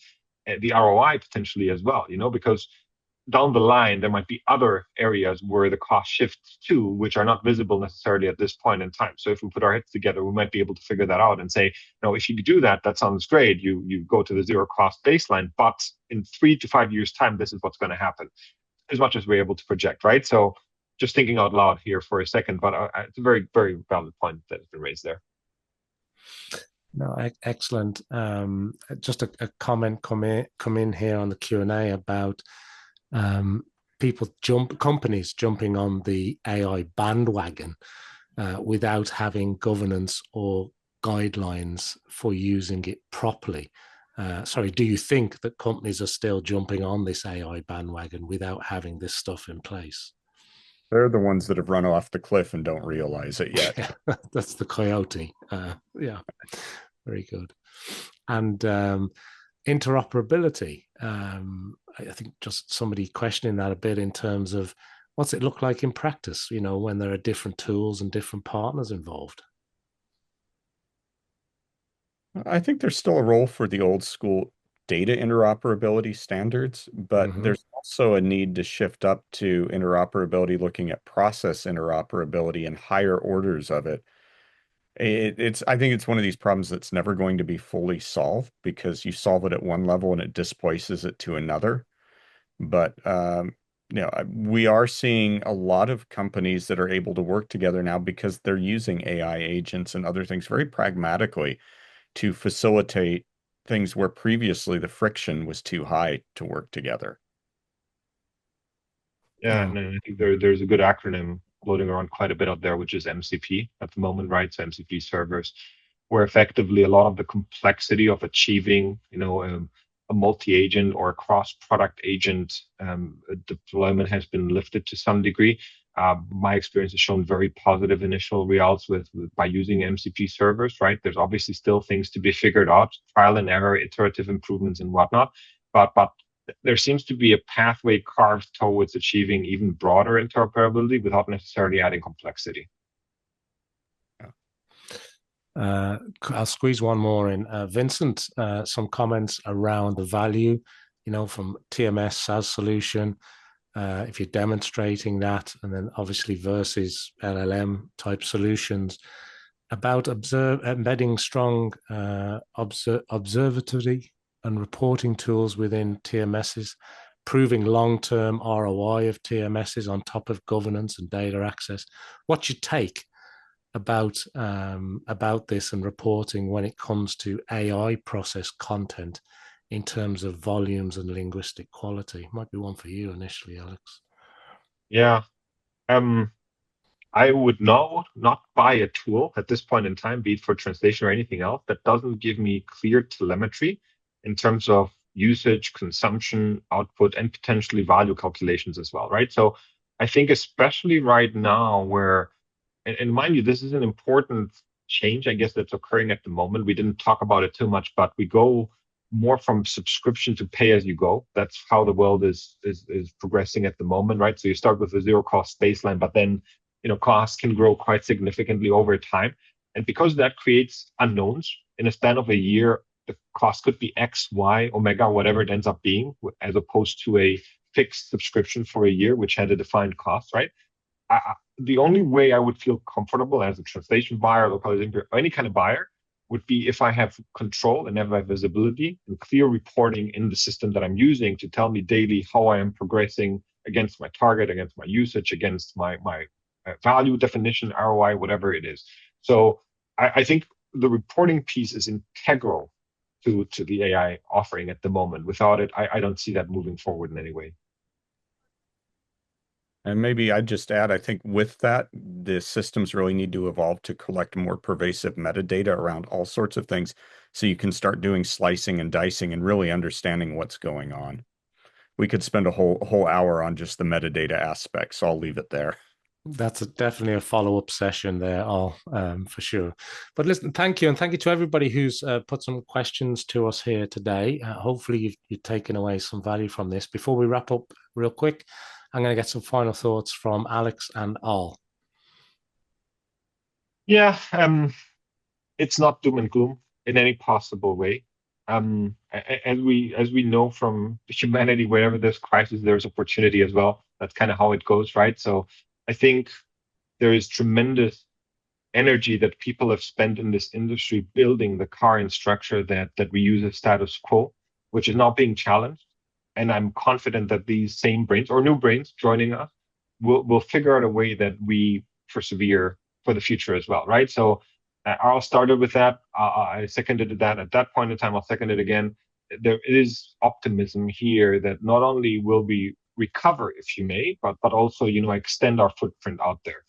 the ROI potentially as well, because down the line, there might be other areas where the cost shifts to, which are not visible necessarily at this point in time. So if we put our heads together, we might be able to figure that out and say, no, if you do that, that sounds great. You go to the zero cost baseline, but in 3 to 5 years' time, this is what's going to happen, as much as we're able to project, right? So just thinking out loud here for a second, but it's a very, very valid point that has been raised there. No, excellent. Just a comment come in here on the Q&A about um, companies jumping on the AI bandwagon without having governance or guidelines for using it properly. Sorry, do you think that companies are still jumping on this AI bandwagon without having this stuff in place? They're the ones that have run off the cliff and don't realize it yet. Yeah, that's the coyote. Yeah, very good. And interoperability. I think just somebody questioning that a bit in terms of what's it look like in practice, when there are different tools and different partners involved. I think there's still a role for the old school data interoperability standards, but Mm-hmm. there's also a need to shift up to interoperability, looking at process interoperability and higher orders of it. I think it's one of these problems that's never going to be fully solved because you solve it at one level and it displaces it to another. But we are seeing a lot of companies that are able to work together now because they're using AI agents and other things very pragmatically to facilitate things where previously the friction was too high to work together. Yeah, No. and I think there's a good acronym floating around quite a bit out there, which is MCP at the moment, right? So MCP servers, where effectively a lot of the complexity of achieving, a multi-agent or a cross-product agent deployment has been lifted to some degree. My experience has shown very positive initial results by using MCP servers, right? There's obviously still things to be figured out, trial and error, iterative improvements and whatnot. But there seems to be a pathway carved towards achieving even broader interoperability without necessarily adding complexity. I'll squeeze one more in. Vincent, some comments around the value, from TMS SaaS solution, if you're demonstrating that, and then obviously versus LLM type solutions, about embedding strong observatory and reporting tools within TMSs, proving long-term ROI of TMSs on top of governance and data access. What's your take about this and reporting when it comes to AI process content in terms of volumes and linguistic quality? Might be one for you initially, Alex. Yeah. I would not buy a tool at this point in time, be it for translation or anything else, that doesn't give me clear telemetry in terms of usage, consumption, output, and potentially value calculations as well, right? So I think especially right now where, and mind you, this is an important change, I guess, that's occurring at the moment. We didn't talk about it too much, but we go more from subscription to pay as you go. That's how the world is progressing at the moment, right? So you start with a zero cost baseline, but then costs can grow quite significantly over time. And because that creates unknowns in a span of a year, the cost could be X, Y, Omega, whatever it ends up being, as opposed to a fixed subscription for a year, which had a defined cost, right? The only way I would feel comfortable as a translation buyer, localization buyer, or any kind of buyer would be if I have control and have visibility and clear reporting in the system that I'm using to tell me daily how I am progressing against my target, against my usage, against my value definition, ROI, whatever it is. So I think the reporting piece is integral to the AI offering at the moment. Without it, I don't see that moving forward in any way. And maybe I'd just add, I think with that, the systems really need to evolve to collect more pervasive metadata around all sorts of things, so you can start doing slicing and dicing and really understanding what's going on. We could spend a whole hour on just the metadata aspect, so I'll leave it there. That's definitely a follow-up session there, all for sure. But listen, thank you, and thank you to everybody who's put some questions to us here today. Hopefully, you've taken away some value from this. Before we wrap up, real quick, I'm going to get some final thoughts from Alex and Al. Yeah, it's not doom and gloom in any possible way. As we know from humanity, wherever there's crisis, there's opportunity as well. That's kind of how it goes, right? So I think there is tremendous energy that people have spent in this industry building the current structure that we use as status quo, which is now being challenged. And I'm confident that these same brains or new brains joining us will figure out a way that we persevere for the future as well, right? So I'll started with that. I seconded that at that point in time. I'll second it again. There is optimism here that not only will we recover, if you may, but also extend our footprint out there.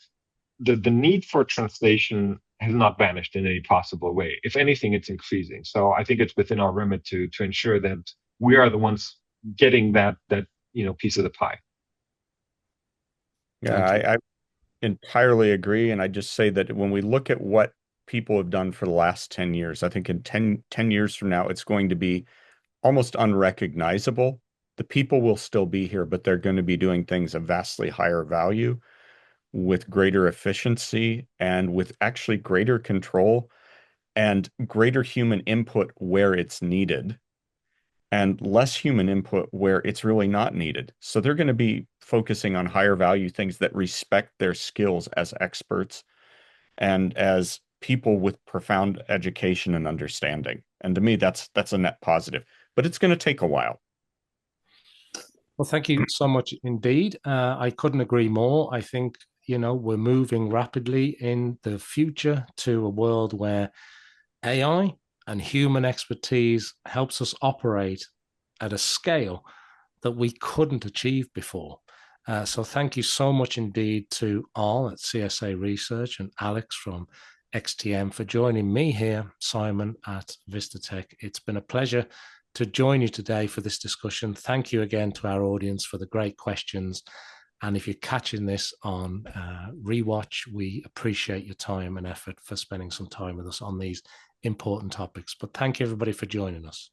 The need for translation has not vanished in any possible way. If anything, it's increasing. So I think it's within our remit to ensure that we are the ones getting that piece of the pie. Yeah, I entirely agree. And I just say that when we look at what people have done for the last 10 years, I think in 10 years from now, it's going to be almost unrecognizable. The people will still be here, but they're going to be doing things of vastly higher value with greater efficiency and with actually greater control and greater human input where it's needed and less human input where it's really not needed. So they're going to be focusing on higher value things that respect their skills as experts and as people with profound education and understanding. And to me, that's a net positive, but it's going to take a while. Well, thank you so much indeed. I couldn't agree more. I think, we're moving rapidly in the future to a world where AI and human expertise helps us operate at a scale that we couldn't achieve before. So thank you so much indeed to Al at CSA Research and Alex from XTM for joining me here, Simon at VistaTech. It's been a pleasure to join you today for this discussion. Thank you again to our audience for the great questions. And if you're catching this on rewatch, we appreciate your time and effort for spending some time with us on these important topics. But thank you, everybody, for joining us.